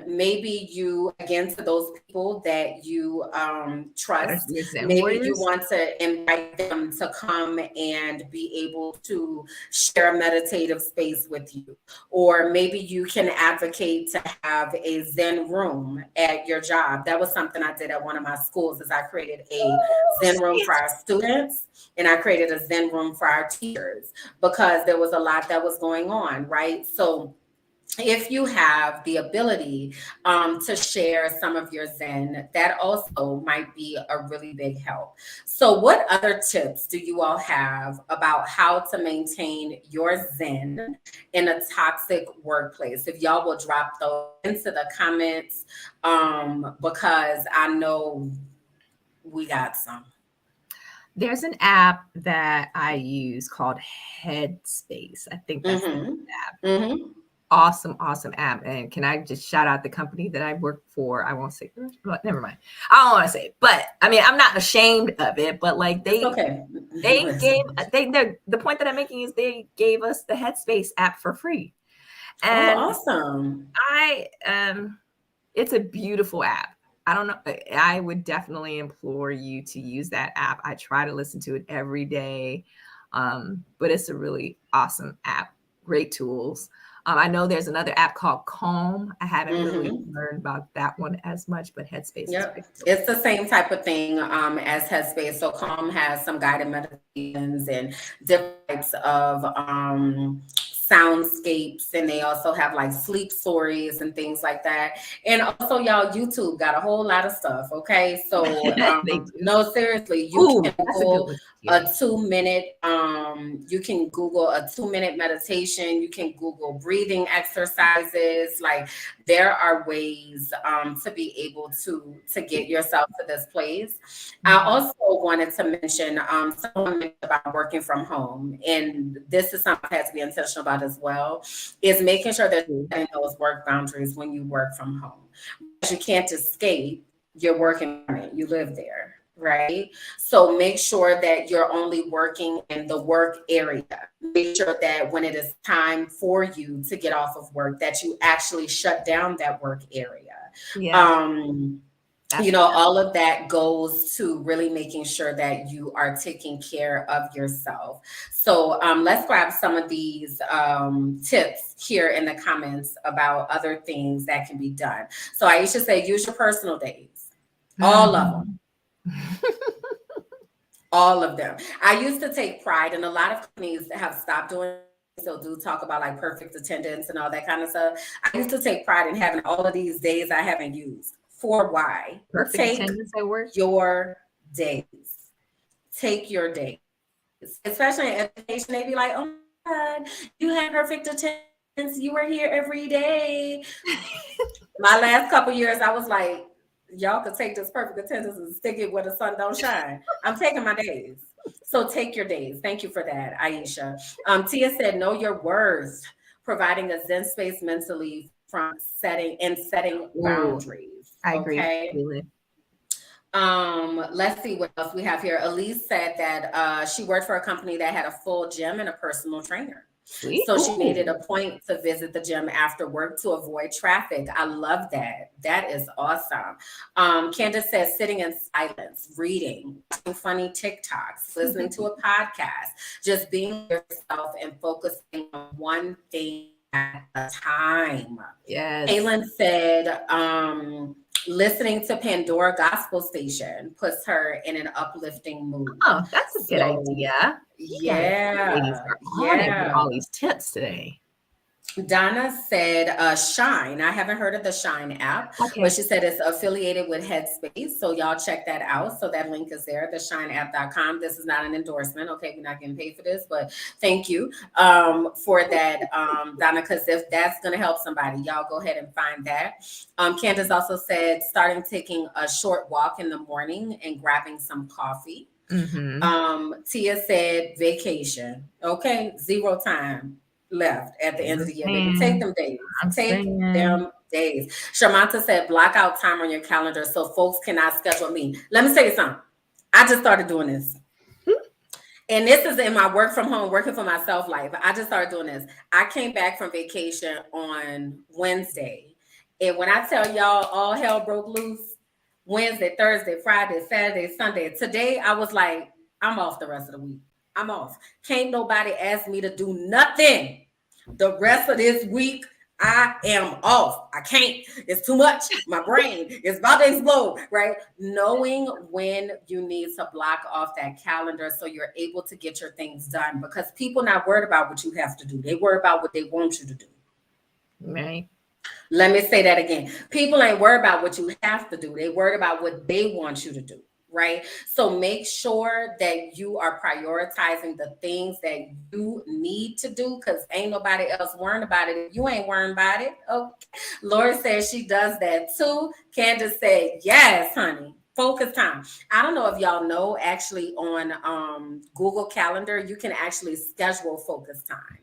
Maybe you, again, to those people that you That are trust, your Zen maybe you warriors. want to invite them to come and be able to share a meditative space with you. Or maybe you can advocate to have a Zen room at your job. That was something I did at one of my schools is I created a Oh, Zen room for shit. our students and I created a Zen room for our teachers because there was a lot that was going on, right? So if you have the ability to share some of your Zen, that also might be a really big help. So, what other tips do you all have about how to maintain your Zen in a toxic workplace? If y'all will drop those into the comments, because I know we got some. There's an app that I use called Headspace. I think that's the Mm-hmm. app. Mm-hmm. Awesome, awesome app. And can I just shout out the company that I work for? I won't say, well, never mind. I don't want to say it, but I mean, I'm not ashamed of it. But like It's okay. they gave Listen. the point that I'm making is they gave us the Headspace app for free, Oh, and awesome. I it's a beautiful app. I don't know. I would definitely implore you to use that app. I try to listen to it every day, but it's a really awesome app. Great tools. I know there's another app called Calm. I haven't really Mm-hmm. learned about that one as much, but Headspace is Yep. pretty cool. It's the same type of thing as Headspace. So Calm has some guided meditations and different types of soundscapes, and they also have like sleep stories and things like that. And also, y'all, YouTube got a whole lot of stuff. Okay, so They do. no, seriously, you Ooh, can that's a good Google one a too. 2 minute you can Google a 2 minute meditation. You can Google breathing exercises. Like there are ways to be able to get yourself to this place. I Mhm. also wanted to mention someone mentioned about working from home, and this is something I had to be intentional about as well. Is making sure that Cool. you're setting those work boundaries when you work from home. Because you can't escape your work environment. You live there, right? So make sure that you're only working in the work area. Make sure that when it is time for you to get off of work, that you actually shut down that work area. Yeah, Um, that's all of that goes to really making sure that you are taking care of yourself. So let's grab some of these tips here in the comments about other things that can be done. So Aisha said, use your personal days, all of them. Mhm. All of them. I used to take pride, and a lot of companies have stopped doing. Still do talk about like perfect attendance and all that kind of stuff. I used to take pride in having all of these days I haven't used. For why? Perfect Take attendance at work. your days. Take your days. Especially in education, they be like, "Oh my God, you had perfect attendance. You were here every day." My last couple years, I was like, y'all could take this perfect attendance and stick it where the sun don't shine. I'm taking my days. So take your days. Thank you for that, Aisha. Tia said, know your worth, providing a zen space mentally from setting Ooh, boundaries. I agree Okay. completely. Let's see what else we have here. Elise said that she worked for a company that had a full gym and a personal trainer. Sweet. So she made it Ooh. a point to visit the gym after work to avoid traffic. I love that. That is awesome. Candace says sitting in silence, reading, watching funny TikToks, listening to a podcast, just being yourself and focusing on one thing at a time. Yes. Kaylin said, listening to Pandora Gospel Station puts her in an uplifting mood. Oh, that's a good idea. Ladies are on it with all these tips today. Donna said Shine. I haven't heard of the Shine app, but she said it's affiliated with Headspace. So y'all check that out. So that link is there, theshineapp.com. This is not an endorsement. Okay, we're not getting paid for this, but thank you for that, Donna, because if that's going to help somebody, y'all go ahead and find that. Candace also said starting taking a short walk in the morning and grabbing some coffee. Tia said vacation. Okay, 0 time left at the end of the year. Baby, take them days. Take them days. Shamanta said block out time on your calendar so folks cannot schedule me. Let me tell you something. I just started doing this. And this is in my work from home, working for myself life. I just started doing this. I came back from vacation on Wednesday. And when I tell y'all all hell broke loose, Wednesday, Thursday, Friday, Saturday, Sunday. Today, I was like, I'm off the rest of the week. I'm off. Can't nobody ask me to do nothing. The rest of this week, I am off. I can't. It's too much. My brain is about to explode, right? Knowing when you need to block off that calendar so you're able to get your things done, because people not worried about what you have to do. They worry about what they want you to do. Right. Let me say that again. People ain't worried about what you have to do. They worried about what they want you to do. Right? So make sure that you are prioritizing the things that you need to do, because ain't nobody else worrying about it if you ain't worrying about it. Okay. Lori says she does that too. Candace said, yes, honey. Focus time. I don't know if y'all know, actually on Google Calendar, you can actually schedule focus time.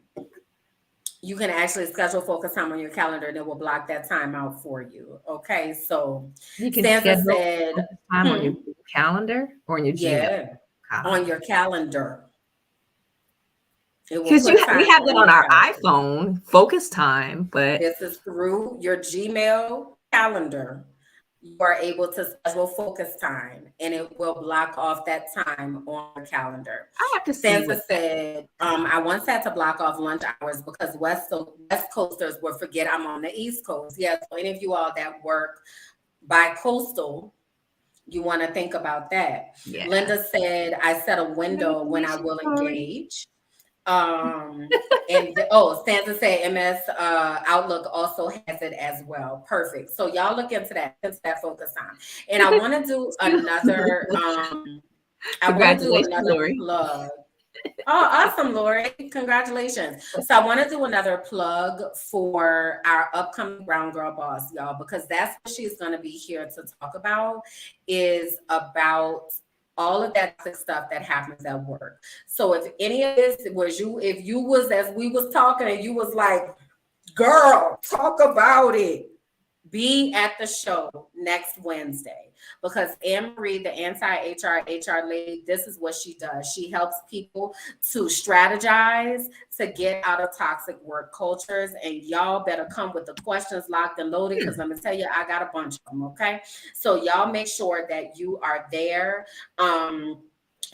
You can actually schedule focus time on your calendar and it will block that time out for you. Okay, so you can Sansa said time on your calendar or on your Gmail. On your calendar. Because we have it on our iPhone, focus time, but this is through your Gmail calendar. You are able to schedule focus time and it will block off that time on your calendar. I have to Sansa said, I once had to block off lunch hours because West Coasters would forget I'm on the East Coast. Yeah, so any of you all that work by coastal, you want to think about that. Yeah. Linda said, I set a window when I will engage. And Sansa said MS Outlook also has it as well. Perfect. So y'all look into that focus time. And I want to do another plug. Oh, awesome, Lori. Congratulations. So I want to do another plug for our upcoming Brown Girl Boss, y'all, because that's what she's going to be here to talk about, is about all of that stuff that happens at work. So if any of this was you, if you was, as we was talking and you was like, girl, talk about it, be at the show next Wednesday, because Anne-Marie, the anti-HR lady, this is what she does. She helps people to strategize to get out of toxic work cultures. And y'all better come with the questions locked and loaded, because let me tell you, I got a bunch of them, okay? So y'all make sure that you are there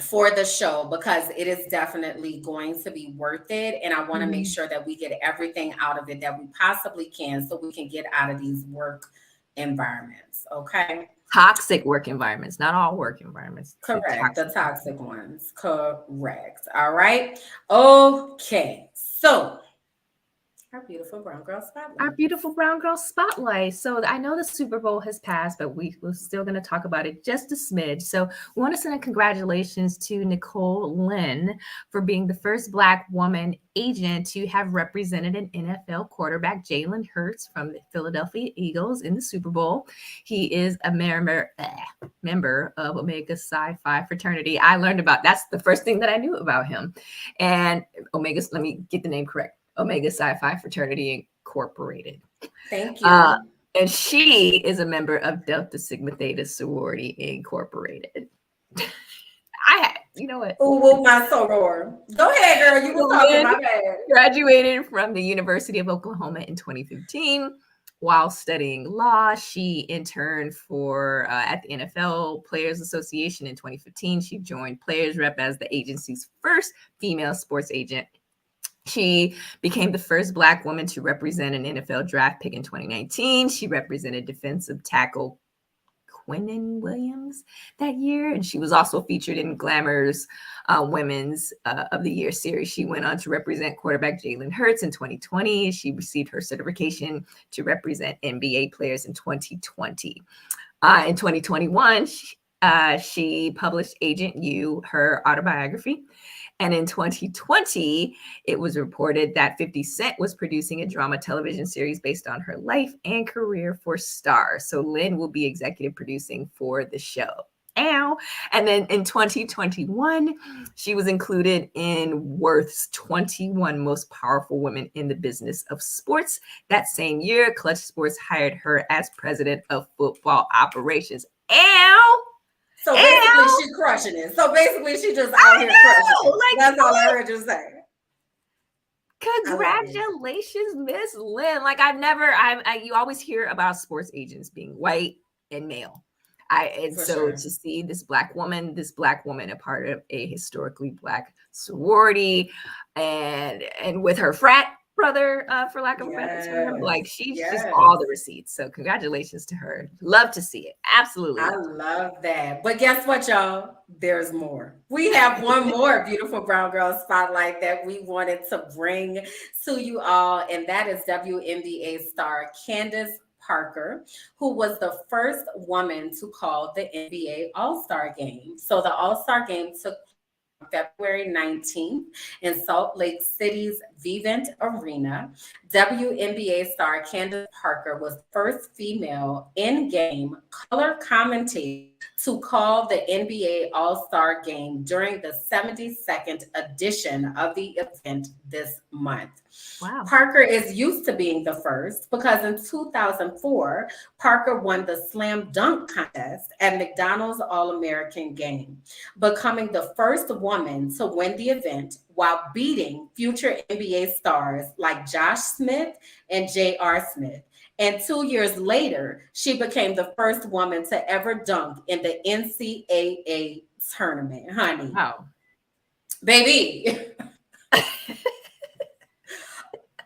for the show, because it is definitely going to be worth it. And I want to make sure that we get everything out of it that we possibly can, so we can get out of these work environments. Okay. Toxic work environments, not all work environments. Correct. The toxic ones. Correct. All right. Okay. So Our beautiful brown girl spotlight. Our beautiful brown girl spotlight. So I know the Super Bowl has passed, but we're still going to talk about it just a smidge. So we want to send a congratulations to Nicole Lynn for being the first Black woman agent to have represented an NFL quarterback, Jalen Hurts from the Philadelphia Eagles in the Super Bowl. He is a member of Omega Psi Phi fraternity. I learned about that's the first thing that I knew about him. And Omega, let me get the name correct. Omega Psi Phi Fraternity Incorporated. Thank you. And she is a member of Delta Sigma Theta Sorority Incorporated. You know what? Ooh, my soror. Go ahead, girl. You were talking, my bad. Graduated from the University of Oklahoma in 2015. While studying law, she interned for at the NFL Players Association in 2015. She joined Players Rep as the agency's first female sports agent. She became the first Black woman to represent an NFL draft pick in 2019. She represented defensive tackle Quinnen Williams that year, and she was also featured in Glamour's Women's of the Year series. She went on to represent quarterback Jalen Hurts in 2020. She received her certification to represent NBA players in 2020. In 2021, she published Agent U, her autobiography. And in 2020, it was reported that 50 Cent was producing a drama television series based on her life and career for Star. So Lynn will be executive producing for the show. Ow. And then in 2021, she was included in Worth's 21 Most Powerful Women in the Business of Sports. That same year, Clutch Sports hired her as president of football operations. Ow. So basically, she's crushing it. So basically, she just out here crushing it. Like, that's all I heard you say. Congratulations, Miss Lynn. Like you always hear about sports agents being white and male. To see this black woman a part of a historically Black sorority, and with her frat brother, for lack of a better term, like she's just all the receipts. So congratulations to her. Love to see it. Absolutely. I love that. But guess what, y'all? There's more. We have one more beautiful brown girl spotlight that we wanted to bring to you all, and that is WNBA star Candace Parker, who was the first woman to call the NBA All-Star Game. So the All-Star Game took February 19th in Salt Lake City's Vivint Arena. WNBA star Candace Parker was the first female in-game color commentator to call the NBA All-Star Game during the 72nd edition of the event this month. Wow. Parker is used to being the first because in 2004, Parker won the slam dunk contest at McDonald's All-American Game, becoming the first woman to win the event while beating future NBA stars like Josh Smith and J.R. Smith. And 2 years later, she became the first woman to ever dunk in the NCAA tournament, honey. Wow. Baby.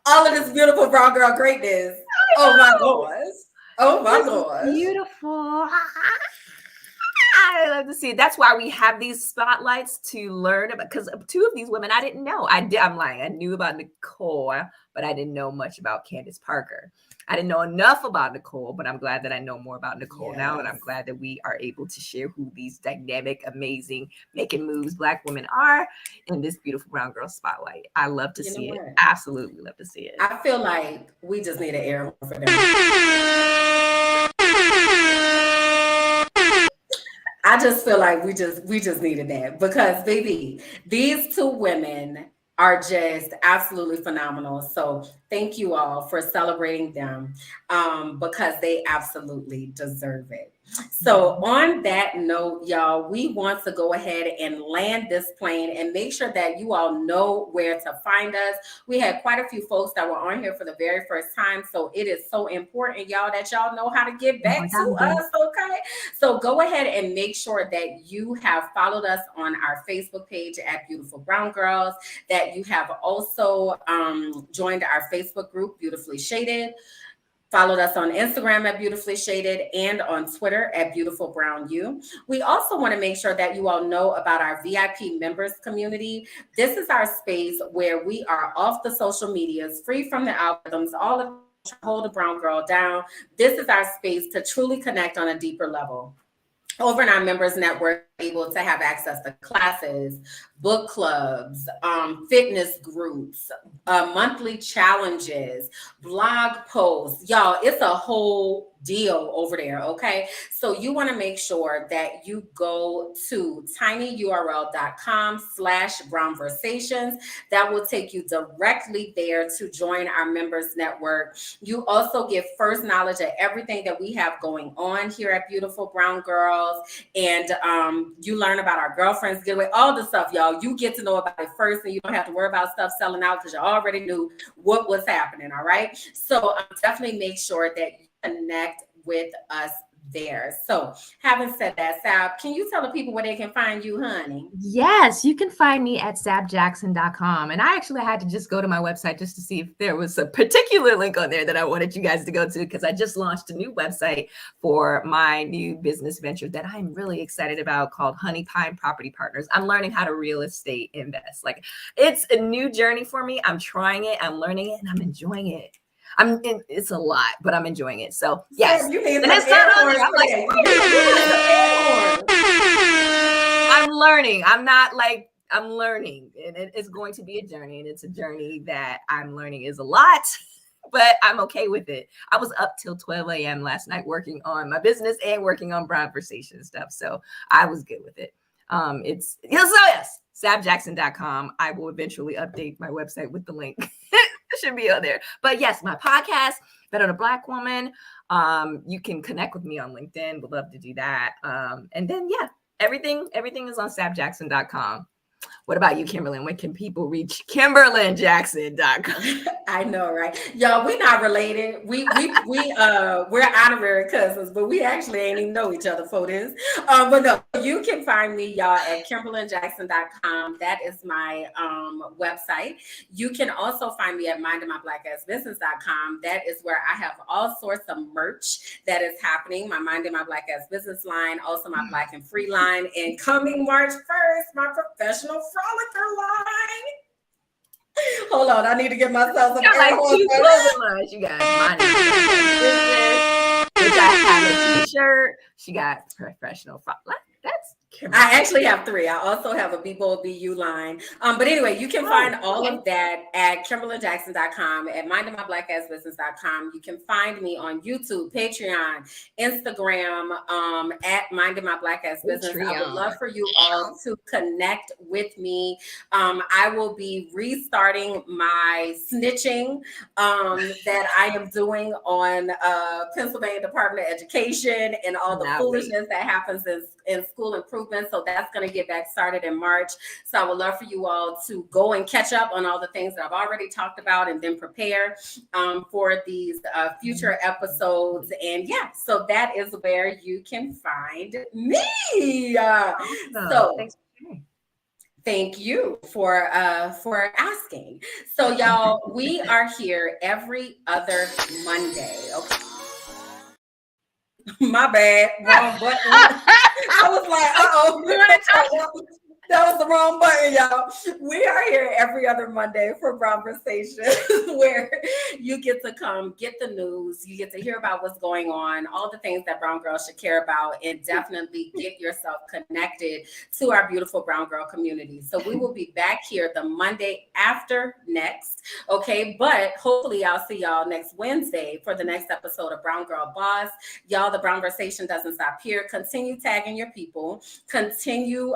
All of this beautiful brown girl greatness. Oh my gosh. Oh my gosh. Beautiful. I love to see it. That's why we have these spotlights to learn about, because two of these women I didn't know. I'm lying. I knew about Nicole, but I didn't know much about Candace Parker. I didn't know enough about Nicole, but I'm glad that I know more about Nicole now. And I'm glad that we are able to share who these dynamic, amazing, making moves Black women are in this beautiful brown girl spotlight. I love to see it. Absolutely love to see it. I feel like we just need an air horn for them. I just feel like we just needed that because, baby, these two women are just absolutely phenomenal. So thank you all for celebrating them because they absolutely deserve it. So on that note, y'all, we want to go ahead and land this plane and make sure that you all know where to find us. We had quite a few folks that were on here for the very first time. So it is so important, y'all, that y'all know how to get back to us, okay? So go ahead and make sure that you have followed us on our Facebook page at Beautiful Brown Girls, that you have also joined our Facebook group, Beautifully Shaded. Followed us on Instagram at Beautifully Shaded and on Twitter at Beautiful Brown You. We also want to make sure that you all know about our VIP members community. This is our space where we are off the social medias, free from the algorithms, all of hold a brown girl down. This is our space to truly connect on a deeper level. Over in our members network, able to have access to classes, book clubs, fitness groups, monthly challenges, blog posts. Y'all, it's a whole deal over there, okay? So you want to make sure that you go to tinyurl.com/brownversations. That will take you directly there to join our members network. You also get first knowledge of everything that we have going on here at Beautiful Brown Girls. And you learn about our girlfriends getaway, all the stuff, y'all. You get to know about it first, and you don't have to worry about stuff selling out because you already knew what was happening. All right. So definitely make sure that you connect with us there. So having said that, Sab, can you tell the people where they can find you, honey? Yes, you can find me at sabjackson.com. And I actually had to just go to my website just to see if there was a particular link on there that I wanted you guys to go to, because I just launched a new website for my new business venture that I'm really excited about called Honey Pine Property Partners. I'm learning how to real estate invest. Like, it's a new journey for me. I'm trying it, I'm learning it, and I'm enjoying it. It's a lot, but I'm enjoying it. So yes, Sam, you need and some it's not on air there. I'm like, I'm learning. I'm learning, and it's going to be a journey, and it's a journey that I'm learning is a lot, but I'm okay with it. I was up till 12 a.m. last night working on my business and working on Brownversation stuff, so I was good with it. Yes, sabjackson.com. I will eventually update my website with the link. It should be on there. But yes, my podcast, Better the Black Woman. You can connect with me on LinkedIn. Would love to do that. And then everything is on sabjackson.com. What about you, Kimberland? When can people reach KimberlandJackson.com? I know, right? Y'all, we not related. We're honorary cousins, but we actually ain't even know each other for this. But no, you can find me, y'all, at KimberlandJackson.com. That is my website. You can also find me at mindinmybblackassbusiness.com. That is where I have all sorts of merch that is happening. My Minding My Black Ass Business line, also my Black and Free line, and coming March 1st, my professional frolicker line. Hold on, I need to get myself some like 2 clothing lines. You got Minding My Black Ass Business, which I have a t-shirt. She got professional frolicker. That's I actually have 3. I also have a Be Bold BU line. But anyway, you can find all of that at KimberlandJackson.com, at mindinmybblackassbusiness.com. You can find me on YouTube, Patreon, Instagram, at Minding My Black Ass Business. I would love for you all to connect with me. I will be restarting my snitching that I am doing on Pennsylvania Department of Education and all the foolishness that happens in school improvement. So that's going to get back started in March. So I would love for you all to go and catch up on all the things that I've already talked about, and then prepare for these future episodes. And so that is where you can find me. So thank you for asking. So y'all, we are here every other Monday. Okay. My bad, wrong button. I was like, that was the wrong button, y'all. We are here every other Monday for Brownversation, where you get to come get the news, you get to hear about what's going on, all the things that brown girls should care about, and definitely get yourself connected to our beautiful brown girl community. So we will be back here the Monday after next, okay? But hopefully I'll see y'all next Wednesday for the next episode of Brown Girl Boss. Y'all, the Brownversation doesn't stop here. Continue tagging your people. Continue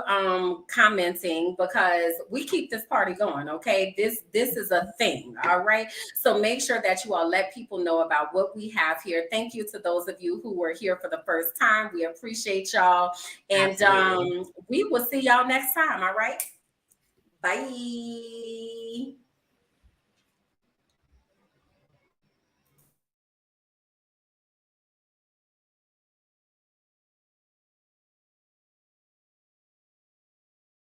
commenting, because we keep this party going, okay? This is a thing, all right? So make sure that you all let people know about what we have here. Thank you to those of you who were here for the first time. We appreciate y'all. And we will see y'all next time, all right? Bye.